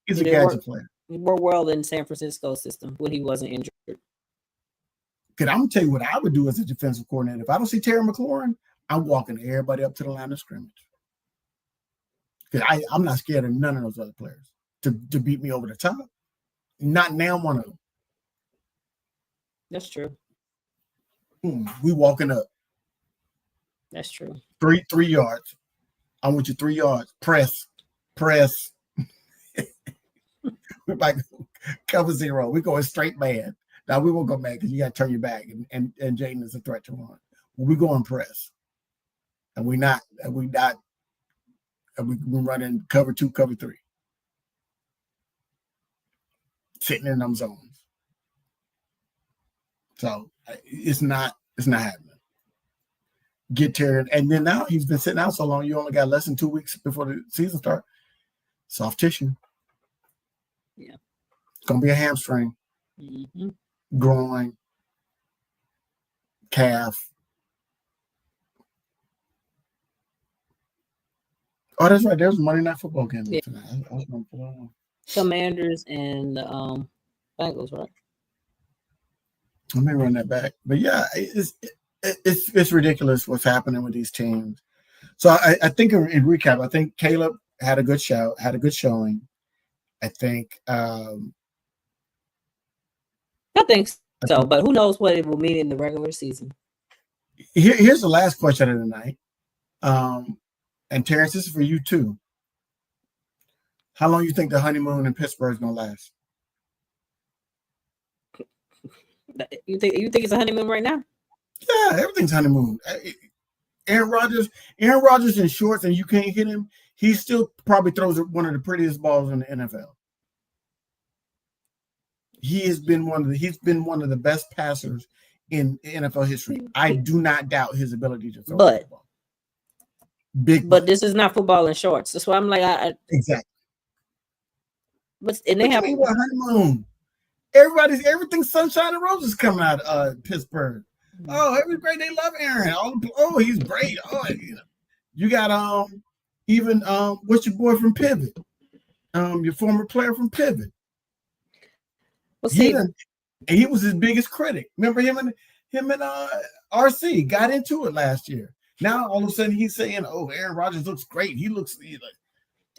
He's a gadget player. He worked well in San Francisco system when he wasn't injured. Because I'm going to tell you what I would do as a defensive coordinator. If I don't see Terry McLaurin, I'm walking everybody up to the line of scrimmage. Because I'm not scared of none of those other players to beat me over the top. Not now one of them. That's true. We walking up. That's true. 3 yards. I want you 3 yards. Press. We're like cover 0. We're going straight man. Now we won't go man because you got to turn your back, and Jaden is a threat to run. We're going press, and we're running cover 2, cover 3, sitting in them zones. So it's not happening. Get Terry, and then now he's been sitting out so long. You only got less than 2 weeks before the season starts. Soft tissue. Yeah, it's gonna be a hamstring, groin, calf. Oh, that's right. There's a Monday Night Football game tonight. I was gonna put on. Commanders and Bengals, right? Let me run that back. But yeah, it's ridiculous what's happening with these teams. So I think in recap, I think Caleb had a good showing. I think so, but who knows what it will mean in the regular season. Here's the last question of the night. And Terrence, this is for you too. How long do you think the honeymoon in Pittsburgh is gonna last? You think it's a honeymoon right now? Yeah, everything's honeymoon. Aaron Rodgers in shorts and you can't hit him. He still probably throws one of the prettiest balls in the NFL. He's been one of the best passers in NFL history. I do not doubt his ability to throw the ball. But this is not football in shorts. That's why I'm like, exactly. But they have a honeymoon. Everything's sunshine and roses coming out of Pittsburgh. Oh, everything's great. They love Aaron. He's great. You got even what's your boy from Pivot? Your former player from Pivot. He was his biggest critic. Remember him and RC got into it last year. Now all of a sudden he's saying, "Oh, Aaron Rodgers looks great. He looks like."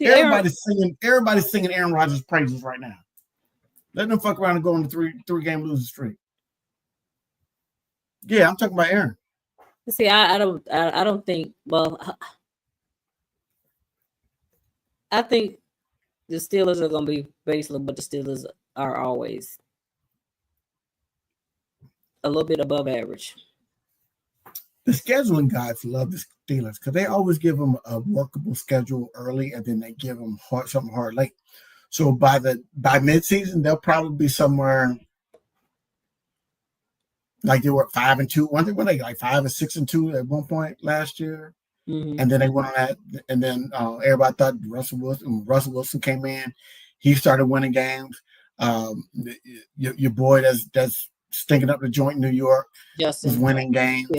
Everybody's singing Aaron Rodgers' praises right now. Let them fuck around and go on the three-game losing streak. Yeah, I'm talking about Aaron. See, I don't think. Well, I think the Steelers are going to be baseless, but the Steelers are always a little bit above average. The scheduling guys love the Steelers because they always give them a workable schedule early, and then they give them something hard late. So by midseason, they'll probably be somewhere like they were 5-2. One thing when they like 5 or 6-2 at one point last year, and then they went on that, and then everybody thought Russell Wilson came in, he started winning games. Your boy that's stinking up the joint in New York was winning games.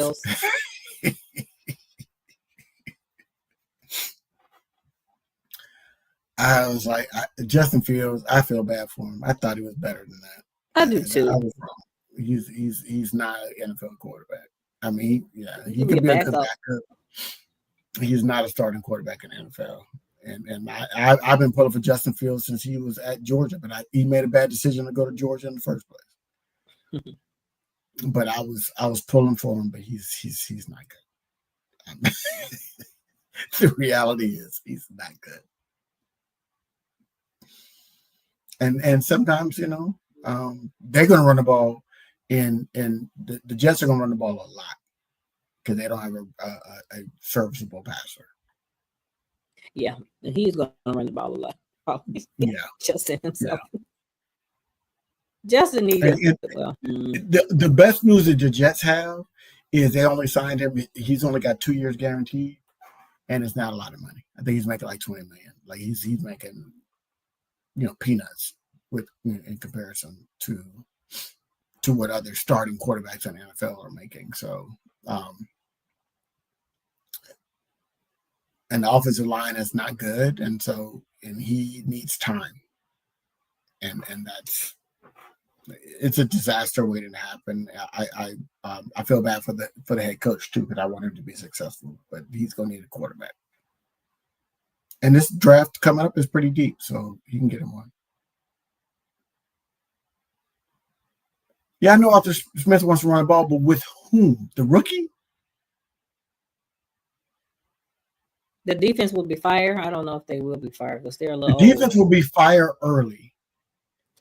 I was like, Justin Fields, I feel bad for him. I thought he was better than that. I do too. I was wrong. He's not an NFL quarterback. I mean, he could be a good backup. He's not a starting quarterback in the NFL. And I've been pulling for Justin Fields since he was at Georgia, but he made a bad decision to go to Georgia in the first place. But I was pulling for him, but he's not good. The reality is he's not good. And sometimes, they're going to run the ball, and the Jets are going to run the ball a lot because they don't have a serviceable passer. Yeah, he's going to run the ball a lot. Probably. Yeah, Justin himself. Yeah. Justin needs the best news that the Jets have is they only signed him. He's only got 2 years guaranteed, and it's not a lot of money. I think he's making like $20 million. Like he's making, peanuts in comparison to what other starting quarterbacks in the NFL are making. So, and the offensive line is not good, and he needs time, and it's a disaster waiting to happen. I feel bad for the head coach too, because I want him to be successful, but he's going to need a quarterback. And this draft coming up is pretty deep, so you can get him one. Yeah, I know Arthur Smith wants to run the ball, but with whom? The rookie? The defense will be fired. I don't know if they will be fired because they're a little. The defense will be fired early.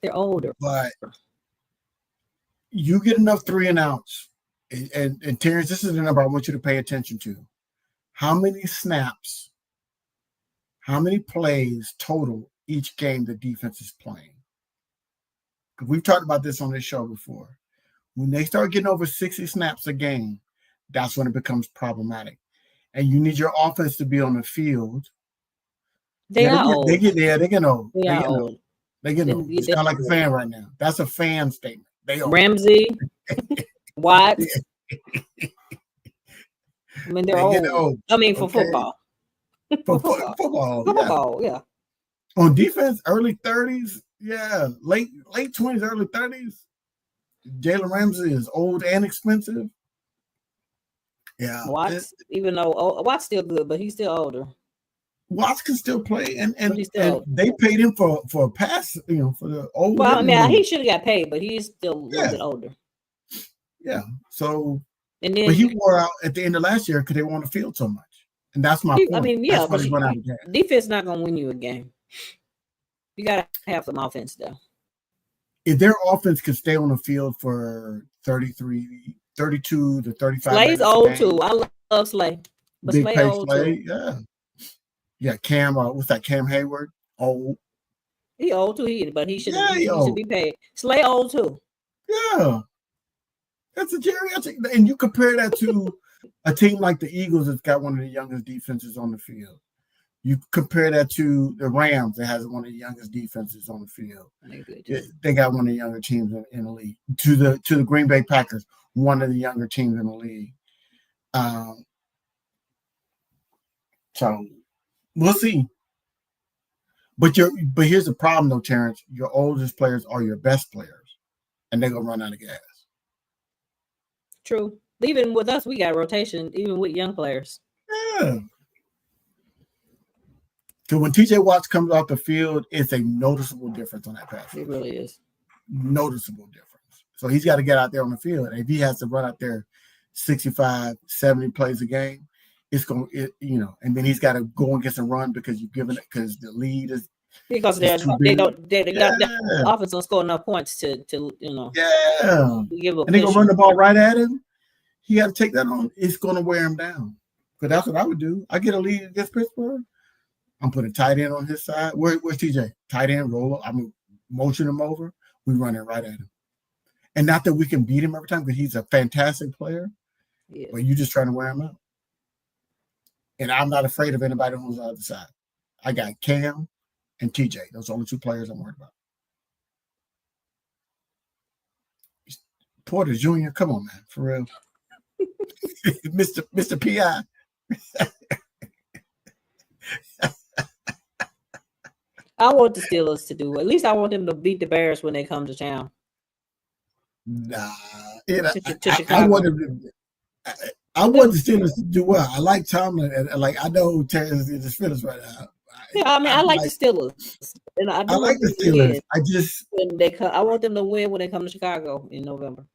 They're older, but you get enough 3 and outs, and Terrence, this is the number I want you to pay attention to. How many snaps? How many plays total each game the defense is playing? We've talked about this on this show before. When they start getting over 60 snaps a game, that's when it becomes problematic. And you need your offense to be on the field. They are old. They get there. They get old. They are old. They get old. It's kind of like a fan right now. That's a fan statement. They old. Ramsey, Watts. I mean, they're old. I mean, for football. For football. Football, yeah. On defense, early 30s. Yeah, late 20s, early 30s. Jalen Ramsey is old and expensive. Yeah, Watts, even though Watts still good, but he's still older. Watts can still play, and they paid him for a pass, for the old. Well, I mean, he should have got paid, but he's still a little bit older. Yeah. So, and then but he wore out at the end of last year because they were on the field so much, and that's my point. I mean, yeah, but defense not gonna win you a game. You gotta have some offense though. If their offense could stay on the field for 32 to 35 Slay's old too. I love Slay. But Big Slay old too. Yeah. Yeah, Cam, what's that? Cam Hayward? Old. He old too, but he should be paid. Slay old too. Yeah. That's a geriatric. And you compare that to a team like the Eagles that's got one of the youngest defenses on the field. You compare that to the Rams that has one of the youngest defenses on the field. They got one of the younger teams in the league. To the Green Bay Packers, one of the younger teams in the league. So we'll see. But here's the problem though, Terrence. Your oldest players are your best players, and they're gonna run out of gas. True. Even with us, we got rotation, even with young players. Yeah. So when TJ Watts comes off the field, it's a noticeable difference on that pass. It really is. Noticeable difference. So he's got to get out there on the field. And if he has to run out there 65, 70 plays a game, it's going to, and then he's got to go and get some run because you've given it, because the lead is. Because they got the offense don't score enough points to. Yeah. Give and they're going to run the ball right at him. He got to take that on. It's going to wear him down. Because that's what I would do. I get a lead against Pittsburgh. I'm putting tight end on his side. Where's TJ? Tight end, roll up. I'm motion him over. We run it right at him. And not that we can beat him every time because he's a fantastic player, but you're just trying to wear him out. And I'm not afraid of anybody who's on the other side. I got Cam and TJ. Those are the only 2 players I'm worried about. Porter Jr., come on, man, for real. Mr. P.I. I want the Steelers to do. At least I want them to beat the Bears when they come to town. Nah, I want the Steelers to do well. I like Tomlin, and I know Terrence is the Steelers right now. Yeah, I mean, I like the Steelers, and I like the Steelers. When they come, I want them to win when they come to Chicago in November.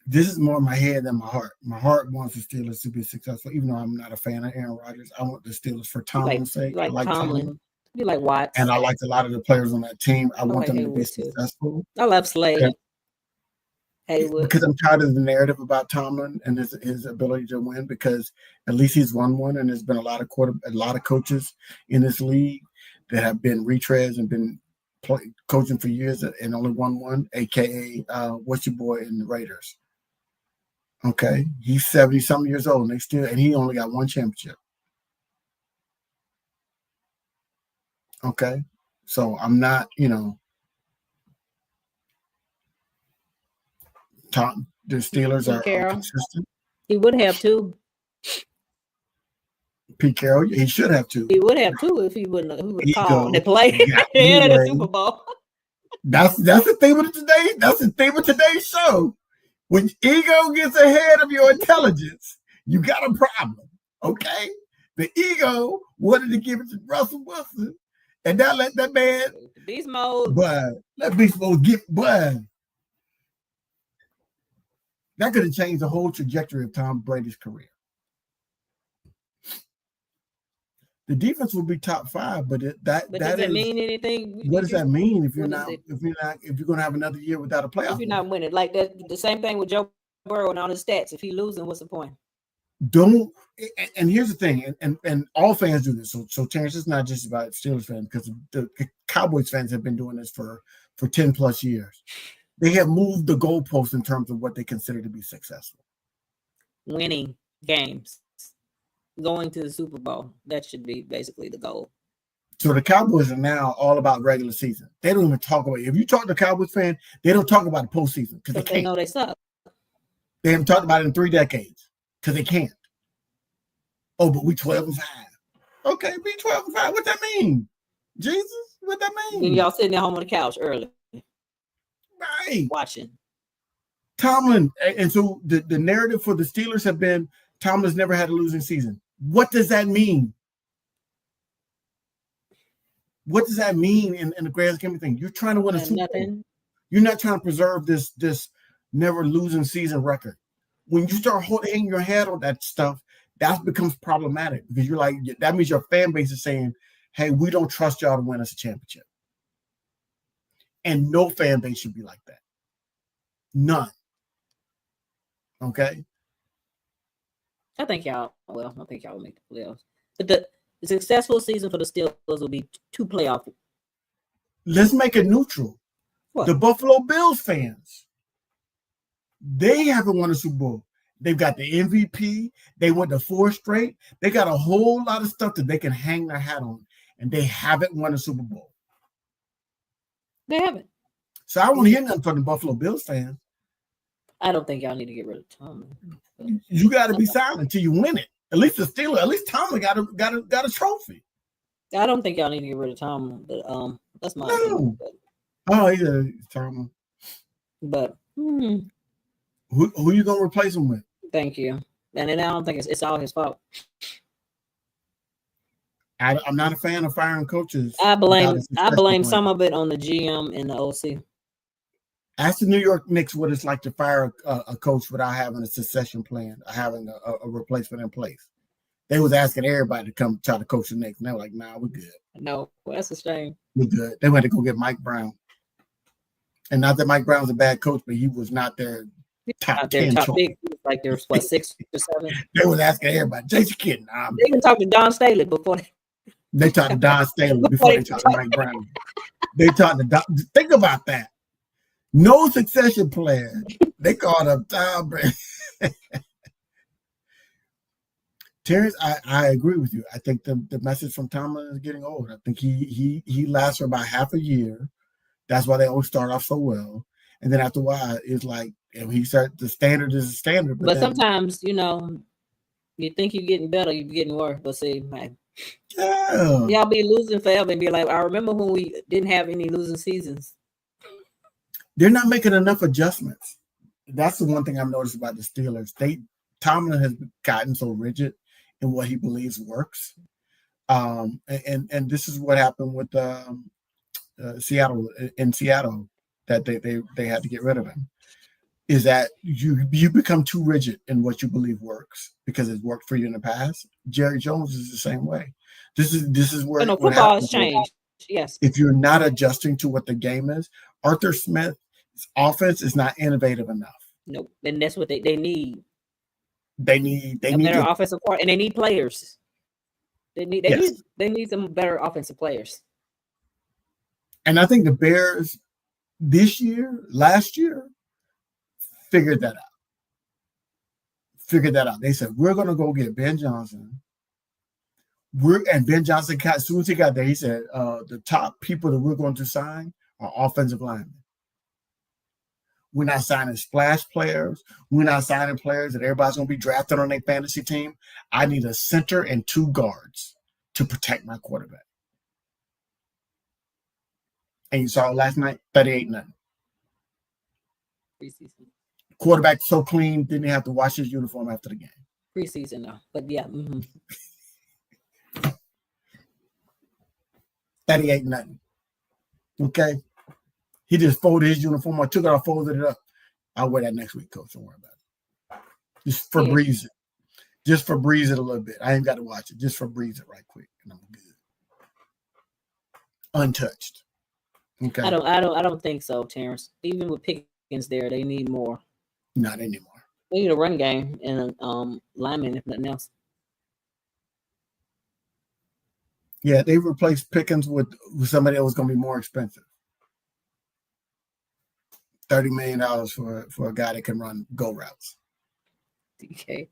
This is more my head than my heart. My heart wants the Steelers to be successful, even though I'm not a fan of Aaron Rodgers. I want the Steelers for Tomlin's sake. Like Tomlin. You like Watts. And I liked a lot of the players on that team. I want them to be successful. I love Slade. Haywood. Because I'm tired of the narrative about Tomlin and his ability to win, because at least he's won one, and there's been a lot of coaches in this league that have been retreads and been coaching for years and only won one, aka what's your boy in the Raiders? Okay, he's 70-something years old, and he only got one championship. Okay, so I'm not, the Steelers are consistent. He would have two. Pete Carroll, he should have two. He would have two if he wouldn't. Who would have called and played in the Super Bowl? That's the theme of today. That's the theme of today's show. When ego gets ahead of your intelligence, you got a problem. Okay, the ego wanted to give it to Russell Wilson, and now let that man beast mode. But let beast mode get that could have changed the whole trajectory of Tom Brady's career. The defense will be top 5, but that does it mean anything? What does that mean if you're going to have another year without a playoff? If you're not winning, like that, the same thing with Joe Burrow and all his stats. If he's losing, what's the point? And here's the thing, and all fans do this. So Terrence, it's not just about Steelers fans, because the Cowboys fans have been doing this for 10 plus years. They have moved the goalposts in terms of what they consider to be successful. Winning games. Going to the Super Bowl. That should be basically the goal. So the Cowboys are now all about regular season. They don't even talk about it. If you talk to a Cowboys fan, they don't talk about the postseason because they can't. They know they suck. They haven't talked about it in 3 decades because they can't. Oh, but we 12-5. Okay, we 12-5. What that mean? Jesus? What that mean? And y'all sitting at home on the couch early. Right. Watching. Tomlin. And so the narrative for the Steelers have been Tomlin's never had a losing season. What does that mean? What does that mean in the grand scheme of things? You're trying to win a Super Bowl. You're not trying to preserve this never losing season record. When you start hanging your head on that stuff, that becomes problematic, because you're like, that means your fan base is saying, hey, we don't trust y'all to win us a championship. And no fan base should be like that. None. Okay? I think y'all will make the playoffs. But the successful season for the Steelers will be 2 playoffs. Let's make it neutral. What? The Buffalo Bills fans, they haven't won a Super Bowl. They've got the MVP. They went to 4 straight. They got a whole lot of stuff that they can hang their hat on, and they haven't won a Super Bowl. They haven't. So I won't hear nothing from the Buffalo Bills fans. I don't think y'all need to get rid of Tomlin. You got to be silent until you win it. At least Tomlin got a trophy. I don't think y'all need to get rid of Tomlin, but that's my opinion. Oh yeah, Tomlin. But who you gonna replace him with? Thank you. And then I don't think it's all his fault. I'm not a fan of firing coaches. I blame some of it on the GM and the OC. Ask the New York Knicks what it's like to fire a coach without having a succession plan, or having a replacement in place. They was asking everybody to come try to coach the Knicks, and they were like, "Nah, we're good." No, that's a shame. We're good. They went to go get Mike Brown, and not that Mike Brown's a bad coach, but he was not their top 10 choice. Big, like there's 6 or 7. They was asking everybody. Jason Kidd. They even talked to Don Staley before. They talked to Don Staley before they talked to Mike Brown. They talked to Don. Think about that. No succession plan. They called up Tom Brady. Terrence, I agree with you. I think the message from Tomlin is getting old. I think he lasts for about half a year. That's why they always start off so well. And then after a while, it's like, if he starts, the standard is the standard. But sometimes, you think you're getting better, you're getting worse. But see, man, y'all be losing forever and be like, I remember when we didn't have any losing seasons. They're not making enough adjustments. That's the one thing I've noticed about the Steelers. Tomlin has gotten so rigid in what he believes works. And this is what happened with Seattle, that they had to get rid of him, is that you become too rigid in what you believe works because it's worked for you in the past. Jerry Jones is the same way. This is where football has changed. Yes. If you're not adjusting to what the game is, Arthur Smith's offense is not innovative enough. Nope. And that's what they need. They need better offensive part, and they need players. They need some better offensive players. And I think the Bears last year, figured that out. They said, we're going to go get Ben Johnson. And Ben Johnson, as soon as he got there, he said, the top people that we're going to sign are offensive linemen. We're not signing splash players. We're not signing players that everybody's going to be drafted on their fantasy team. I need a center and 2 guards to protect my quarterback. And you saw it last night, 38-0. Preseason. Quarterback so clean, didn't have to wash his uniform after the game. Preseason, though. But yeah. 38-0. Okay. He just folded his uniform or took it off, folded it up. I'll wear that next week, coach. Don't worry about it. Just for breeze it. Just for breeze it a little bit. I ain't got to watch it. Just for breeze it right quick. And I'm good. Untouched. Okay. I don't think so, Terrence. Even with Pickens there, they need more. Not anymore. They need a run game and lineman, if nothing else. Yeah, they replaced Pickens with somebody that was going to be more expensive. $30 million for a guy that can run go routes. Okay.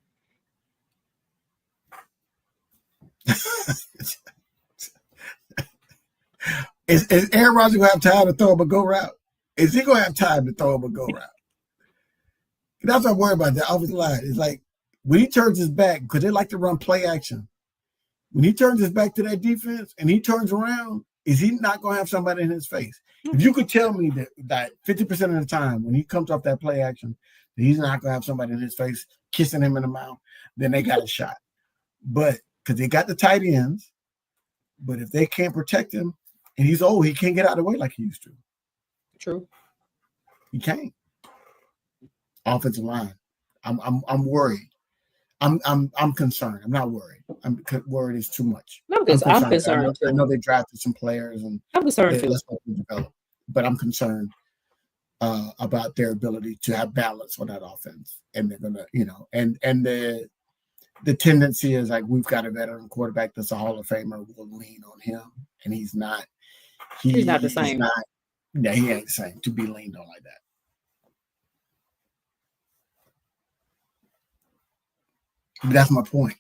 Is Aaron Rodgers going to have time to throw him a go route? Is he going to have time to throw him a go route? That's what I'm worried about, the offensive line. It's like when he turns his back, because they like to run play action. When he turns his back to that defense and he turns around, is he not going to have somebody in his face? If you could tell me that 50% of the time when he comes off that play action, that he's not going to have somebody in his face kissing him in the mouth, then they got a shot. But because they got the tight ends, but if they can't protect him, and he's old, he can't get out of the way like he used to. True. He can't. Offensive line. I'm worried. I'm concerned. I'm not worried. Worried is too much. I'm concerned. I know they drafted some players and I'm concerned too. Let's hope they develop. But I'm concerned about their ability to have balance on that offense. And they're gonna, and the tendency is like we've got a veteran quarterback that's a Hall of Famer. We'll lean on him, and he's not. He's not the same. Yeah, he ain't the same to be leaned on like that. But that's my point.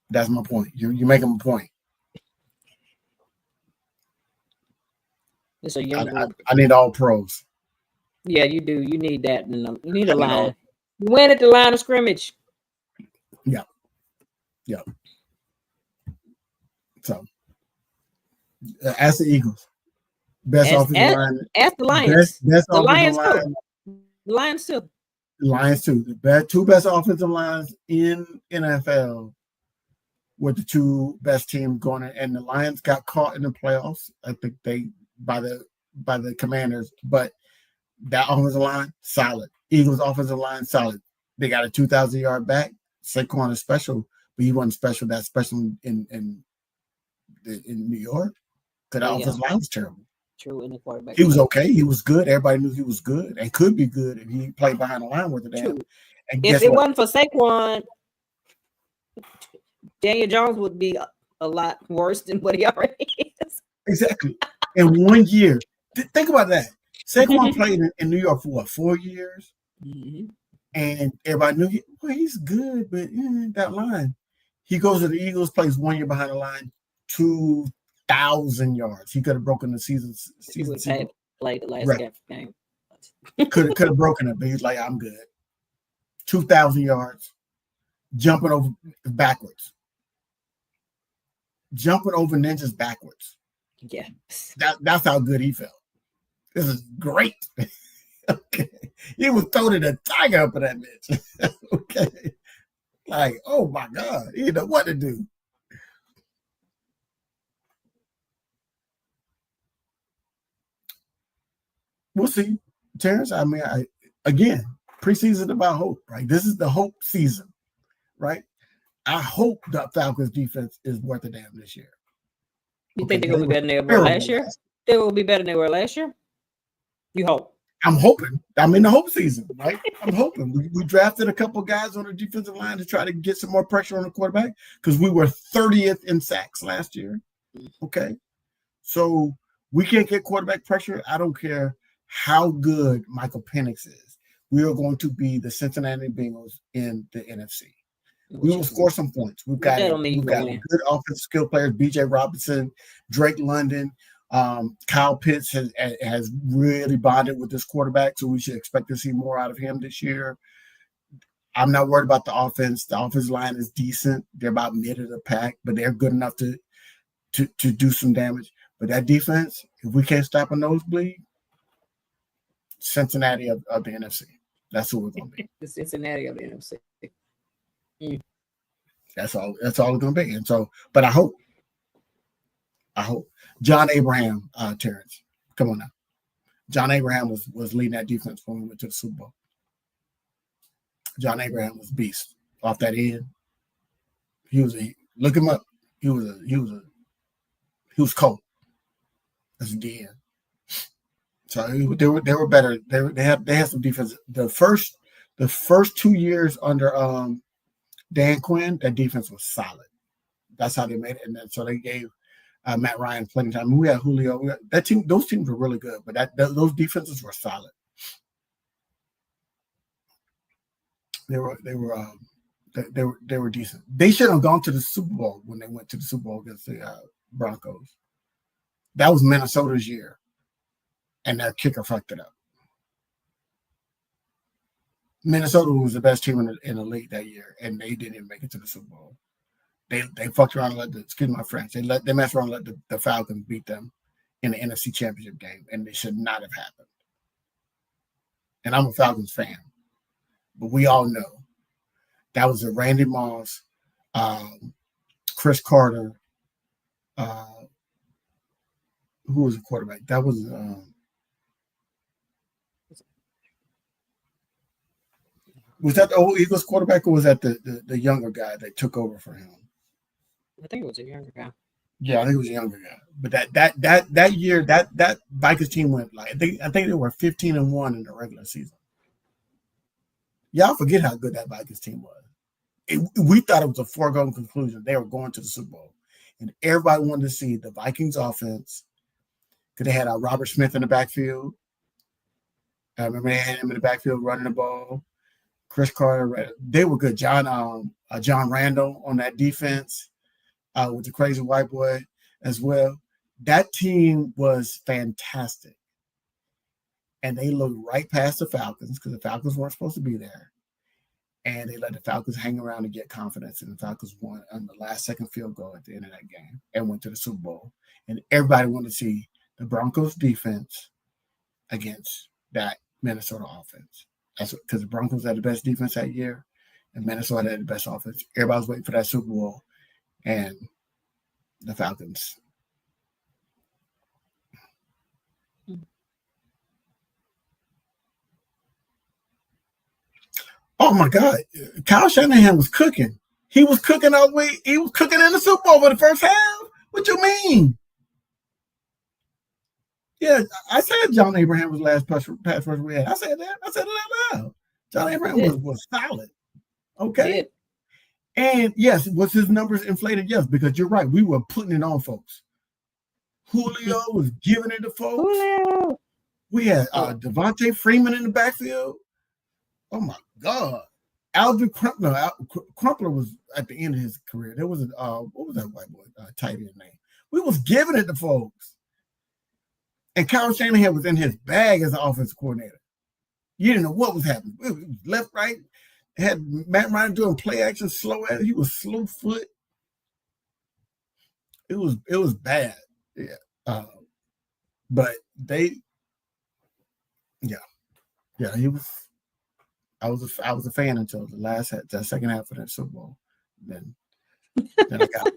That's my point. You're making a point. It's a young group. I need all pros. Yeah, you do. You need that. You need a line. You win at the line of scrimmage. Yeah. Yeah. So, ask the Eagles. Best offensive line. Ask the Lions. Best the Lions line. too. The Lions too. Lions too. The two best offensive lines in NFL were the 2 best teams going in, and the Lions got caught in the playoffs. I think by the Commanders, but that offensive line solid. Eagles offensive line solid. They got a 2,000-yard back. Saquon is special, but he wasn't special. That's special in New York because the offensive line was terrible. True, in the quarterback. He was okay. He was good. Everybody knew he was good and could be good if he played behind the line with it. And if it wasn't for Saquon, Daniel Jones would be a lot worse than what he already is. Exactly. In 1 year. Think about that. Saquon played in New York for what, 4 years? Mm-hmm. And everybody knew he's good, but that line. He goes to the Eagles, plays 1 year behind the line, 2,000 yards. He could have broken the season. Played the last game. Could have broken it, but he's like, I'm good. 2,000 yards, jumping over backwards. Jumping over ninjas backwards. Yeah. That's how good he felt. This is great. Okay. He was throwing a tiger up in that bitch. Okay. Like, oh my God. He didn't know what to do. We'll see. Terrence, I mean, again, preseason about hope, right? This is the hope season, right? I hope the Falcons defense is worth a damn this year. You think they're going to be better than they were last year? They will be better than they were last year? You hope? I'm hoping. I'm in the hope season, right? I'm hoping. We drafted a couple guys on the defensive line to try to get some more pressure on the quarterback because we were 30th in sacks last year. Okay. So we can't get quarterback pressure. I don't care how good Michael Penix is. We are going to be the Cincinnati Bengals in the NFC. We will score some points. We've got good offensive skill players, B.J. Robinson, Drake London. Kyle Pitts has really bonded with this quarterback, so we should expect to see more out of him this year. I'm not worried about the offense. The offensive line is decent. They're about mid of the pack, but they're good enough to do some damage. But that defense, if we can't stop a nosebleed, Cincinnati of the NFC. That's who we're going to be. The Cincinnati of the NFC. That's all it's going to be. And so, but I hope John Abraham, Terrence, come on now. John Abraham was leading that defense when we went to the Super Bowl. John Abraham was a beast off that end. Look him up. He was cold as a DN. So they were better. They had some defense. The first 2 years under Dan Quinn, that defense was solid. That's how they made it. And then so they gave Matt Ryan plenty of time. We had Julio. Those teams were really good, but those defenses were solid. They were decent. They should have gone to the Super Bowl when they went to the Super Bowl against the Broncos. That was Minnesota's year, and their kicker fucked it up. Minnesota was the best team in the league that year, and they didn't even make it to the Super Bowl. They fucked around and excuse my French, they messed around and let the Falcons beat them in the NFC Championship game, and it should not have happened. And I'm a Falcons fan, but we all know that was a Randy Moss, Chris Carter, who was the quarterback? That was that the old Eagles quarterback, or was that the younger guy that took over for him? I think it was a younger guy. Yeah, I think it was a younger guy. But that year, that Vikings team went I think they were 15-1 in the regular season. Y'all forget how good that Vikings team was. We thought it was a foregone conclusion. They were going to the Super Bowl. And everybody wanted to see the Vikings offense because they had Robert Smith in the backfield. I remember they had him in the backfield running the ball. Chris Carter, they were good. John Randall on that defense with the crazy white boy as well. That team was fantastic. And they looked right past the Falcons because the Falcons weren't supposed to be there. And they let the Falcons hang around and get confidence. And the Falcons won on the last second field goal at the end of that game and went to the Super Bowl. And everybody wanted to see the Broncos defense against that Minnesota offense. That's because the Broncos had the best defense that year, and Minnesota had the best offense. Everybody was waiting for that Super Bowl, and the Falcons. Oh my God, Kyle Shanahan was cooking. He was cooking all the way. He was cooking in the Super Bowl for the first half. What you mean? Yeah, I said John Abraham was the last pass rusher we had. I said that. I said it out loud. John Abraham was solid. Okay. Yeah. And yes, was his numbers inflated? Yes, because you're right. We were putting it on folks. Julio was giving it to folks. Julio. We had Devontae Freeman in the backfield. Oh my God. Alvin Crumpler was at the end of his career. There was what was that white boy tight end name? We was giving it to folks. And Kyle Shanahan was in his bag as an offensive coordinator. You didn't know what was happening. It was left, right. Had Matt Ryan doing play action slow at it. He was slow foot. It was bad. Yeah. But he was. I was a fan until the second half of that Super Bowl. Then I got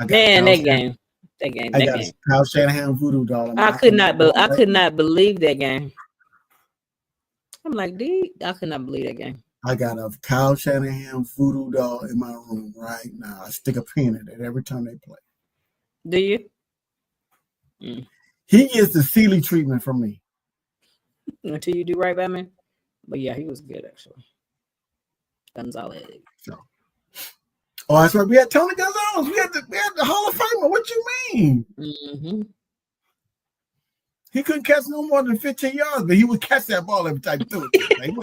that game. I got Kyle Shanahan voodoo doll. I could not believe that game. I'm like, I could not believe that game. I got a Kyle Shanahan voodoo doll in my room right now. I stick a pin in it every time they play. Do you? Mm. He gets the Sealy treatment from me. Until you do right by me. But yeah, he was good actually. Gonzalez. So. Oh, that's right. We had Tony Gonzalez. We had the Hall of Famer. What you mean? Mm-hmm. He couldn't catch no more than 15 yards, but he would catch that ball every time he threw it. Like,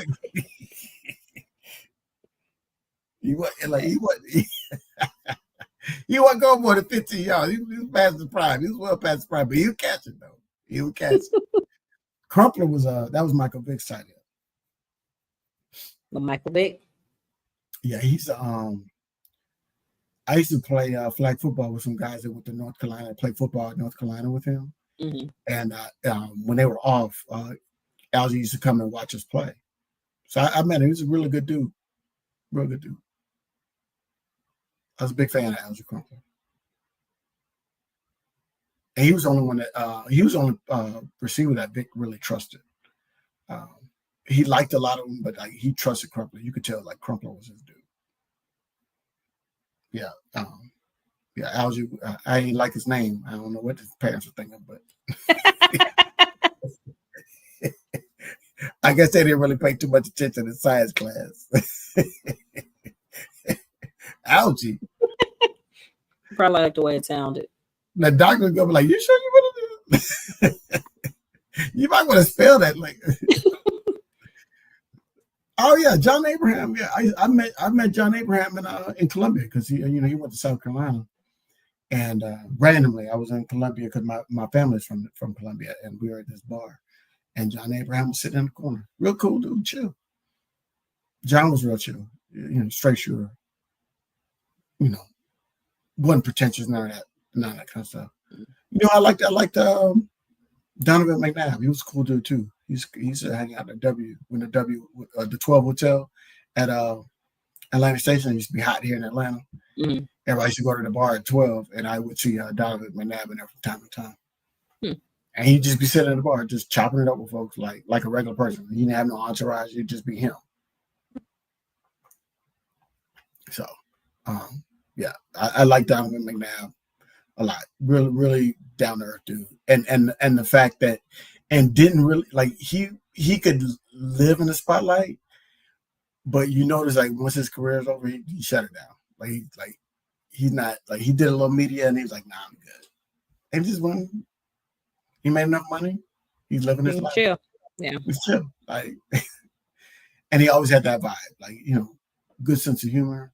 he wasn't going more than 15 yards. He was past the prime. He was well past the prime, but he would catch it though. He would catch it. Crumpler was that was Michael Vick's tight end. Michael Vick. Yeah, he's I used to play flag football with some guys that went to North Carolina, play football at North Carolina with him. Mm-hmm. And when they were off, Algie used to come and watch us play. So I met him. He was a really good dude. Real good dude. I was a big fan of Algie Crumpler. And he was the only one that receiver that Vic really trusted. He liked a lot of them, but he trusted Crumpler. You could tell like Crumpler was his dude. Yeah. Yeah, Algie, I ain't like his name. I don't know what his parents were thinking, but I guess they didn't really pay too much attention in science class. Algie. Probably like the way it sounded. The doctor's gonna be like, "You sure you want to do it?" You might want to spell that like. Oh yeah, John Abraham. Yeah, I met John Abraham in Columbia because he went to South Carolina, and randomly I was in Columbia because my family's from Columbia, and we were at this bar, and John Abraham was sitting in the corner, real cool dude, chill. John was real chill, straight shooter, wasn't pretentious, none of that kind of stuff. I liked Donovan McNabb. He was a cool dude too. He used to hang out at the 12 Hotel at Atlantic Station. It used to be hot here in Atlanta. Mm-hmm. Everybody used to go to the bar at 12, and I would see Donovan McNabb in there from time to time. Mm-hmm. And he'd just be sitting at the bar, just chopping it up with folks like a regular person. He didn't have no entourage. It'd just be him. So, yeah, I like Donovan McNabb a lot. Really, really down to earth dude. And the fact that didn't really like he could live in the spotlight, but you notice like once his career is over, he shut it down. He's not like he did a little media and he was like, nah, I'm good. And just when he made enough money, he's living his life. Chill. Yeah. He's chill. Like and he always had that vibe, like, good sense of humor.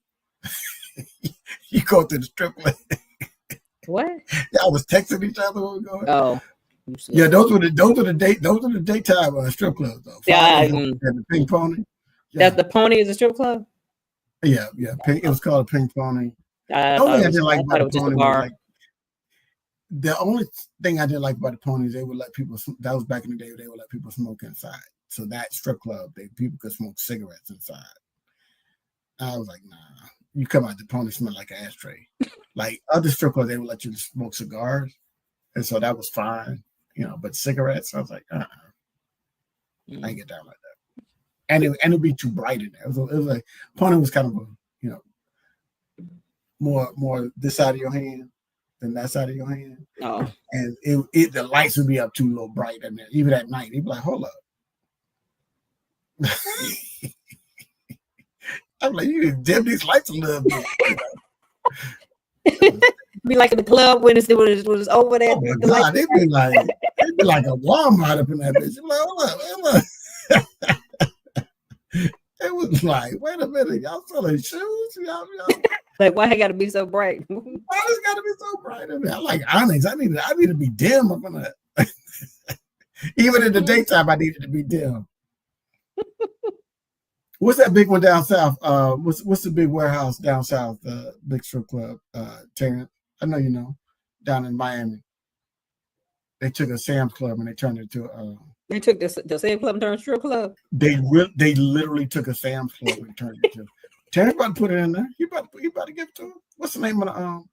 You go to the strip club. What? Yeah, I was texting each other when we were going. Oh. Yeah, those were the daytime strip clubs though. Yeah, and the Pink Pony. Yeah. That's the Pony is a strip club. Yeah. It was called a Pink Pony. The only thing I didn't like about the Pony was the only thing I didn't like about the Ponies, they would let people. That was back in the day. They would let people smoke inside. So that strip club, people could smoke cigarettes inside. I was like, nah. You come out, the Pony smell like an ashtray. Like other strip clubs, they would let you smoke cigars, and so that was fine. But cigarettes, I was like, I ain't get down like that. And it'd be too bright in there. It was like Pony was kind of more this side of your hand than that side of your hand. Oh. And the lights would be up too low bright in there. Even at night, he'd be like, hold up. I'm like, you need to dim these lights a little bit. Be like in the club when it was over there. Oh my God, they'd be like a Walmart up in that bitch. Like, hold up. It was like, wait a minute, y'all selling shoes? Y'all. Like, why it got to be so bright? Why does it got to be so bright in there? I like Onyx. I need to be dim up in that. Even in the daytime, I needed to be dim. What's that big one down south? What's the big warehouse down south? Big strip club, Terrence. I know you know. Down in Miami, they took a Sam's Club and they turned it into a. They took the Sam's Club and turned strip club. They literally took a Sam's Club and turned it into. Terrence about to put it in there. You about to give it to him. What's the name of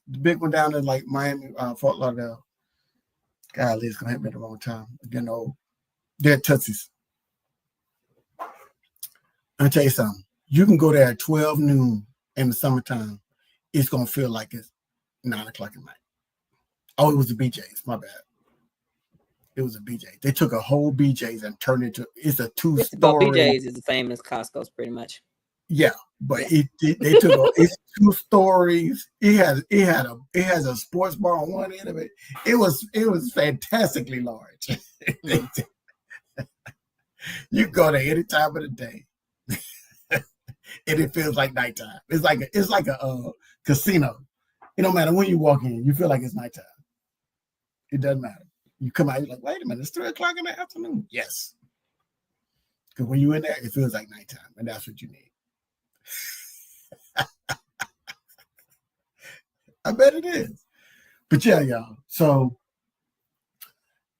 the big one down in like Miami, Fort Lauderdale? Golly, it's gonna hit me at the wrong time. Again, they're Tootsies. I'll tell you something. You can go there at 12 noon in the summertime. It's going to feel like it's 9 o'clock at night. Oh, it was the BJ's. My bad. It was a BJ. They took a whole BJ's and turned it into, it's a 2-story. BJ's is the famous Costco's pretty much. Yeah, but they took it's 2 stories. It has a sports bar on one end of it. It was fantastically large. You go there any time of the day, and it feels like nighttime. It's like a casino. It don't matter when you walk in, you feel like it's nighttime. It doesn't matter. You come out, you're like, wait a minute, it's 3 o'clock in the afternoon. Yes, because when you're in there, it feels like nighttime, and that's what you need. I bet it is. But yeah, y'all. So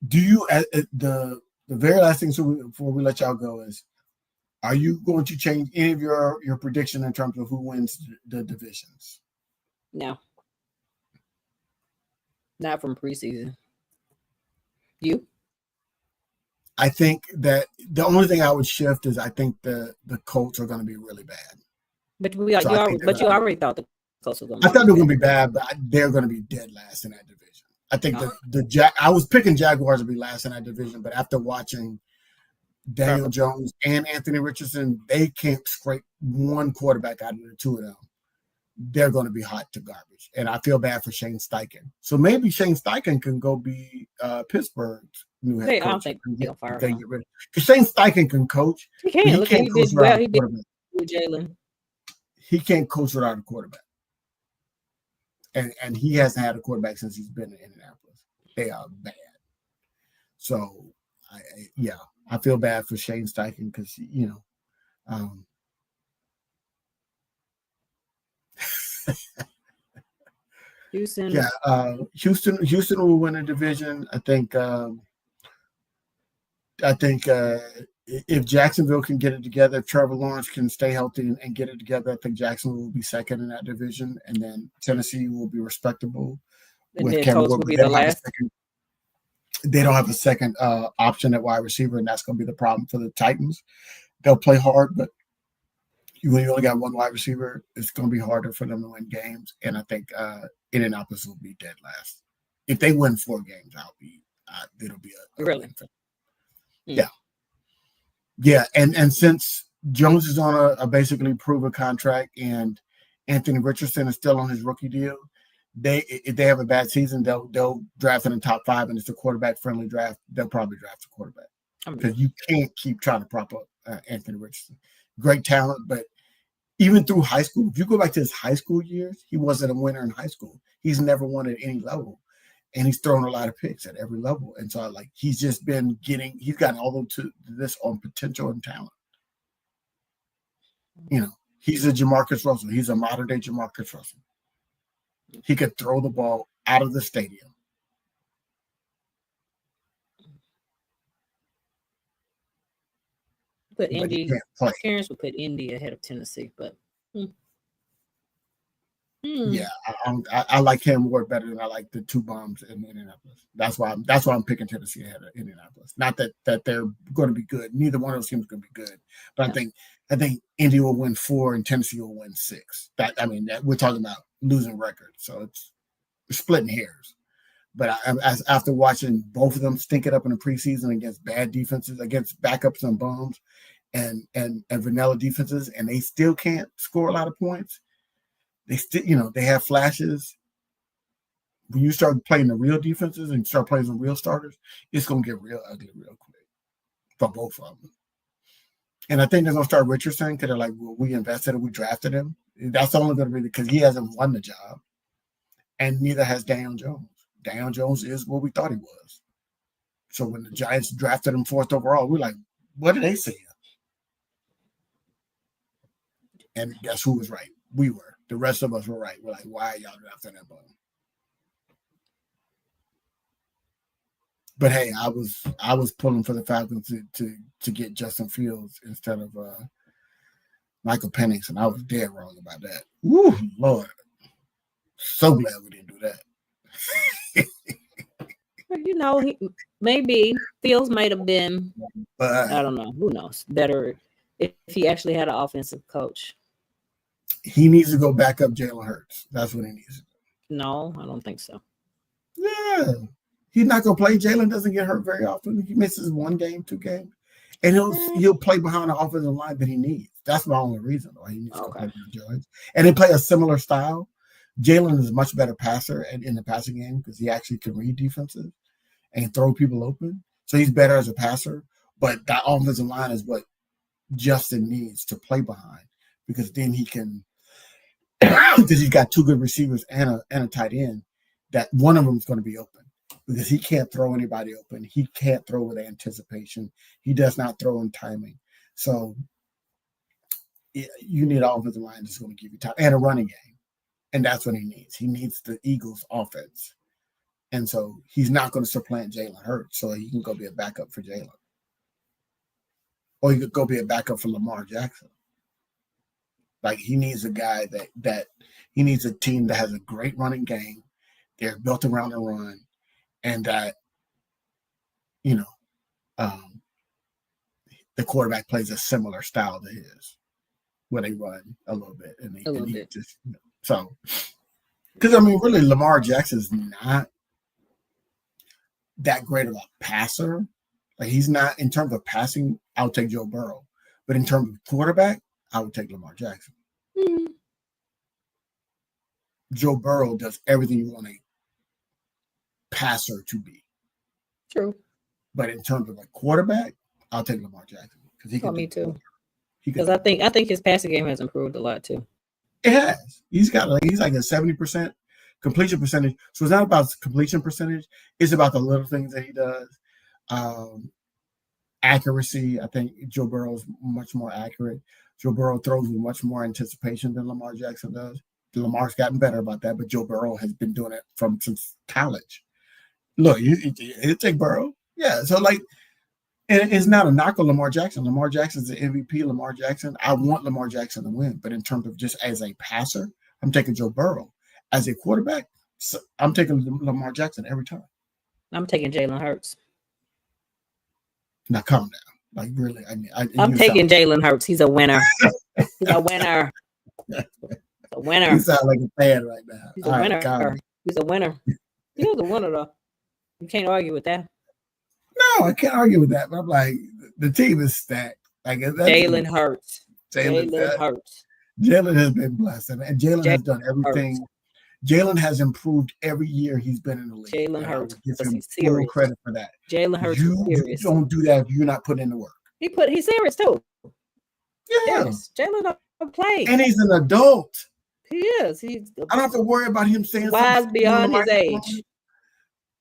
do you the very last thing before we let y'all go is, are you going to change any of your prediction in terms of who wins the divisions? No. Not from preseason. You? I think that the only thing I would shift is I think the Colts are going to be really bad. But you already thought the Colts were going to be bad. I thought they were going to be bad, but they're going to be dead last in that division. I think I was picking Jaguars to be last in that division, but after watching Daniel Jones and Anthony Richardson, they can't scrape one quarterback out of the two of them. They're going to be hot to garbage. And I feel bad for Shane Steichen. So maybe Shane Steichen can go be Pittsburgh's new head coach. I don't think they'll fire him. Because Shane Steichen can coach. He can. He can't coach without a quarterback. Jalen. He can't coach without a quarterback. And he hasn't had a quarterback since he's been in Indianapolis. They are bad. So, I feel bad for Shane Steichen because, Houston. Yeah, Houston will win a division. I think if Jacksonville can get it together, if Trevor Lawrence can stay healthy and get it together, I think Jacksonville will be second in that division, and then Tennessee will be respectable. And then Colts will be the last. They don't have a second option at wide receiver, and that's going to be the problem for the Titans. They'll play hard, but when you only got one wide receiver, it's going to be harder for them to win games. And I think Indianapolis will be dead last. If they win 4 games, it'll be a really. Yeah. Yeah, and since Jones is on a basically proven contract and Anthony Richardson is still on his rookie deal, if they have a bad season, they'll draft in the top 5, and it's a quarterback-friendly draft. They'll probably draft a quarterback because you can't keep trying to prop up Anthony Richardson. Great talent, but even through high school, if you go back to his high school years, he wasn't a winner in high school. He's never won at any level. And he's thrown a lot of picks at every level. And so he's just been he's gotten all the way to this on potential and talent. He's a Jamarcus Russell. He's a modern day Jamarcus Russell. He could throw the ball out of the stadium. But Terrence would put Indy ahead of Tennessee, but yeah, I like him more better than I like the 2 bombs in Indianapolis. That's why I'm picking Tennessee ahead of Indianapolis. Not that they're going to be good. Neither one of those teams is going to be good. But I think Indy will win 4 and Tennessee will win 6. We're talking about losing records, so it's splitting hairs. But after watching both of them stink it up in the preseason against bad defenses, against backups and bums, and vanilla defenses, and they still can't score a lot of points. They still, they have flashes. When you start playing the real defenses and start playing some real starters, it's gonna get real ugly real quick for both of them. And I think they're gonna start Richardson because they're like, well, we invested and we drafted him. That's only gonna be because he hasn't won the job, and neither has Daniel Jones. Daniel Jones is what we thought he was. So when the Giants drafted him 4th overall, we're like, what did they see? And guess who was right? We were. The rest of us were right. We're like, why are y'all drafting that bum? But hey, I was pulling for the Falcons to get Justin Fields instead of Michael Penix, and I was dead wrong about that. Woo, Lord. So glad we didn't do that. Maybe Fields might have been, I don't know, who knows, better if he actually had an offensive coach? He needs to go back up Jalen Hurts. That's what he needs. No, I don't think so. Yeah. He's not going to play. Jalen doesn't get hurt very often. He misses 1 game, 2 games. And he'll play behind the offensive line that he needs. That's my only reason why he needs to play behind Jalen. And they play a similar style. Jalen is a much better passer in the passing game because he actually can read defenses and throw people open. So he's better as a passer. But that offensive line is what Justin needs to play behind because then he can – because he's got 2 good receivers and a tight end, that one of them is going to be open because he can't throw anybody open. He can't throw with anticipation. He does not throw in timing. So you need an offensive line that's going to give you time and a running game. And that's what he needs. He needs the Eagles' offense. And so he's not going to supplant Jalen Hurts, so he can go be a backup for Jalen. Or he could go be a backup for Lamar Jackson. Like he needs a guy that he needs a team that has a great running game. They're built around the run, and that the quarterback plays a similar style to his, where they run a little bit and they just so. Because I mean, really, Lamar Jackson's not that great of a passer. Like he's not in terms of passing. I'll take Joe Burrow, but in terms of quarterback, I would take Lamar Jackson. Mm-hmm. Joe Burrow does everything you want a passer to be. True. But in terms of a quarterback, I'll take Lamar Jackson because he can. Me too. Because I think his passing game has improved a lot too. It has. He's like a 70% completion percentage. So it's not about completion percentage. It's about the little things that he does. Accuracy. I think Joe Burrow is much more accurate. Joe Burrow throws with much more anticipation than Lamar Jackson does. Lamar's gotten better about that, but Joe Burrow has been doing it since college. Look, you take Burrow. Yeah. So and it's not a knock on Lamar Jackson. Lamar Jackson's the MVP. Lamar Jackson. I want Lamar Jackson to win, but in terms of just as a passer, I'm taking Joe Burrow. As a quarterback, I'm taking Lamar Jackson every time. I'm taking Jalen Hurts. Now calm down. Like really, I'm taking Jalen Hurts. He's a winner. He's a winner. A winner. You sound like a fan right now. He's a winner. He's a winner. He's a winner though. You can't argue with that. No, I can't argue with that. But I'm like, the team is stacked. Like Jalen Hurts. Jalen Hurts. Jalen has been blessed, and Jalen has done everything. Hurts. Jalen has improved every year he's been in the league. Jalen Hurts. Give him full credit for that. Jalen Hurts. You don't do that if you're not putting in the work. He's serious too. Yeah. Jalen don't play. And he's an adult. He is. I don't have to worry about him saying wise beyond his age.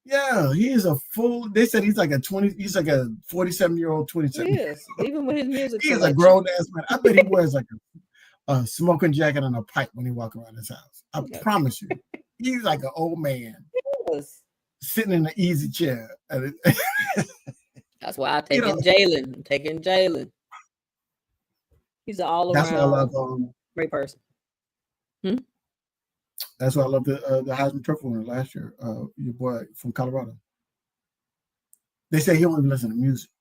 Yeah, he is a full. They said he's like a 47-year-old 27. He is. Even with his music. He is a grown ass man. I bet he wears like a smoking jacket and a pipe when he walks around his house. I promise you. He's like an old man. He is. Sitting in an easy chair. That's why I'm taking Jalen. I'm taking Jalen. He's an all-around that's why I love, great person. That's why I love the Heisman Trophy winner last year, your boy from Colorado. They say he don't even listen to music.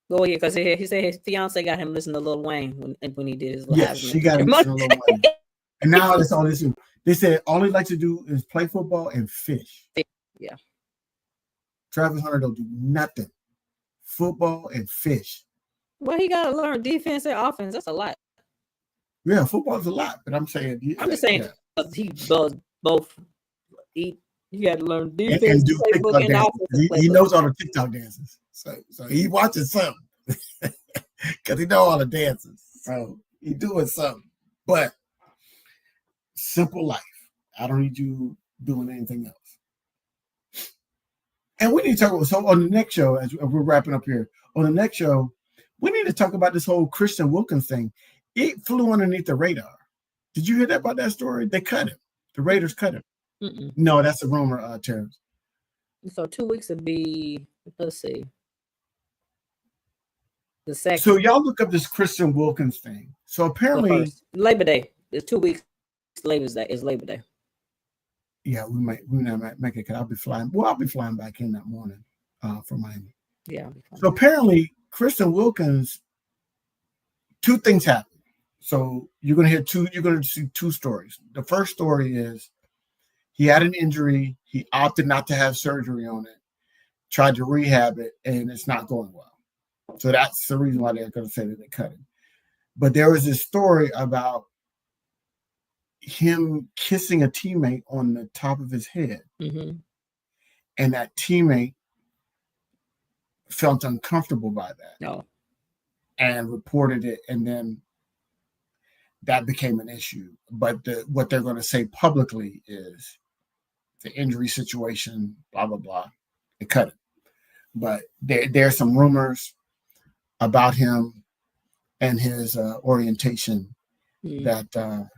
Oh yeah, because he said his fiance got him listening to Lil Wayne when he did his Heisman. Yes, she got him listening to Lil Wayne. And now that's all this. They said all he likes to do is play football and fish. Yeah. Travis Hunter don't do nothing. Football and fish. Well, he got to learn defense and offense. That's a lot. Yeah, football's a lot, but I'm saying. I'm just saying he does both. You got to learn defense and do playbook and offense. He knows all the TikTok dances, so he watching something because he know all the dances. So he doing something, but simple life. I don't need you doing anything else. And we need to talk about, so on the next show, as we're wrapping up here, on the next show, we need to talk about this whole Christian Wilkins thing. It flew underneath the radar. Did you hear about that story? They cut him. The Raiders cut him. Mm-mm. No, that's a rumor, Terrence. So 2 weeks would be, let's see, the second. So y'all look up this Christian Wilkins thing. So apparently Labor Day. It's 2 weeks. Labor Day. Yeah, we might make it. Cause I'll be flying. Well, I'll be flying back in that morning from Miami. Yeah. So apparently, Christian Wilkins two things happen. So you're going to see two stories. The first story is he had an injury. He opted not to have surgery on it, tried to rehab it, and it's not going well. So that's the reason why they're going to say that they cut him. But there was this story about him kissing a teammate on the top of his head. Mm-hmm. And that teammate felt uncomfortable by that. No. And reported it, and then that became an issue. But what they're going to say publicly is the injury situation, blah, blah, blah. They cut it. But there's some rumors about him and his orientation that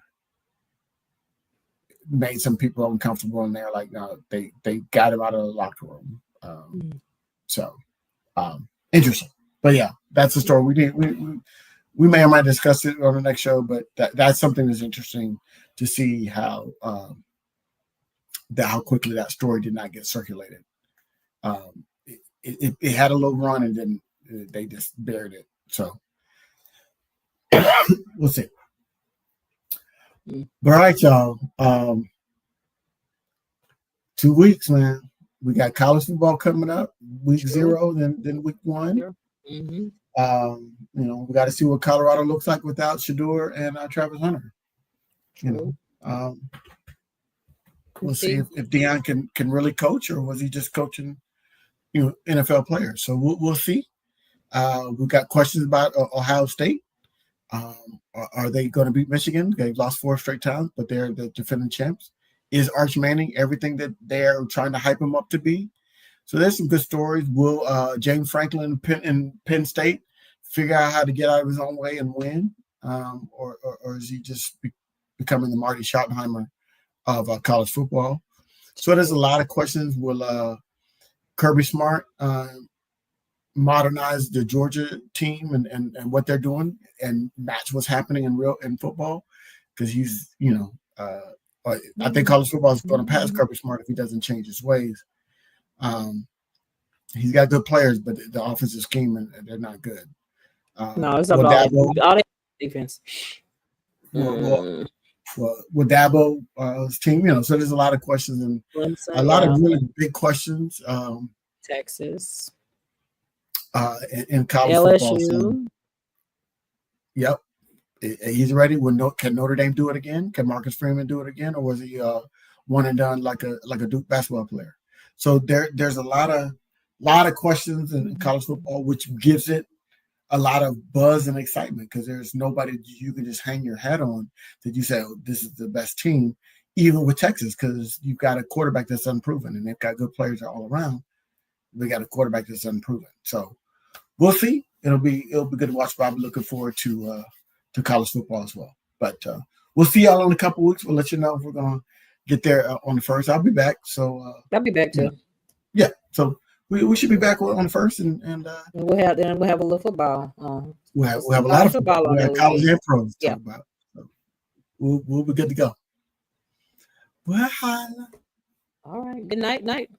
made some people uncomfortable, and they're like, no, they got him out of the locker room. So interesting. But yeah, that's the story. We may or might discuss it on the next show, but that's something that's interesting to see how quickly that story did not get circulated. It had a little run, and then they just buried it. So we'll see. All right, y'all. 2 weeks, man. We got college football coming up. Week 0, then week 1. Mm-hmm. We got to see what Colorado looks like without Shedeur and Travis Hunter. We'll see if Deion can really coach, or was he just coaching, NFL players. So we'll see. We've got questions about Ohio State. Are they going to beat Michigan? They've lost 4 straight times, but they're the defending champs. Is Arch Manning everything that they're trying to hype him up to be? So there's some good stories. Will James Franklin in Penn State figure out how to get out of his own way and win? Or is he just becoming the Marty Schottenheimer of college football? So there's a lot of questions. Will Kirby Smart modernize the Georgia team and what they're doing and match what's happening in football? Because he's, I think college football is going to pass Kirby Smart if he doesn't change his ways. He's got good players, but the offensive scheme, and they're not good. No, it's about all the defense. With Dabo's team, so there's a lot of questions and Clemson, a lot of really big questions. Texas. In college LSU. football. So, yep. He's ready. Can Notre Dame do it again? Can Marcus Freeman do it again? Or was he one and done like a Duke basketball player? So there's a lot of questions in college football, which gives it a lot of buzz and excitement because there's nobody you can just hang your hat on that you say, oh, this is the best team, even with Texas, because you've got a quarterback that's unproven and they've got good players all around. They got a quarterback that's unproven. So we'll see. It'll be good to watch. But I'm looking forward to college football as well. But we'll see y'all in a couple weeks. We'll let you know if we're gonna get there on the 1st. I'll be back. So I'll be back too. Yeah. So we should be back on the 1st, and we'll have a little football. We'll have a lot of football. We'll have college and pros to talk about. So we'll be good to go. Well, all right. Good night.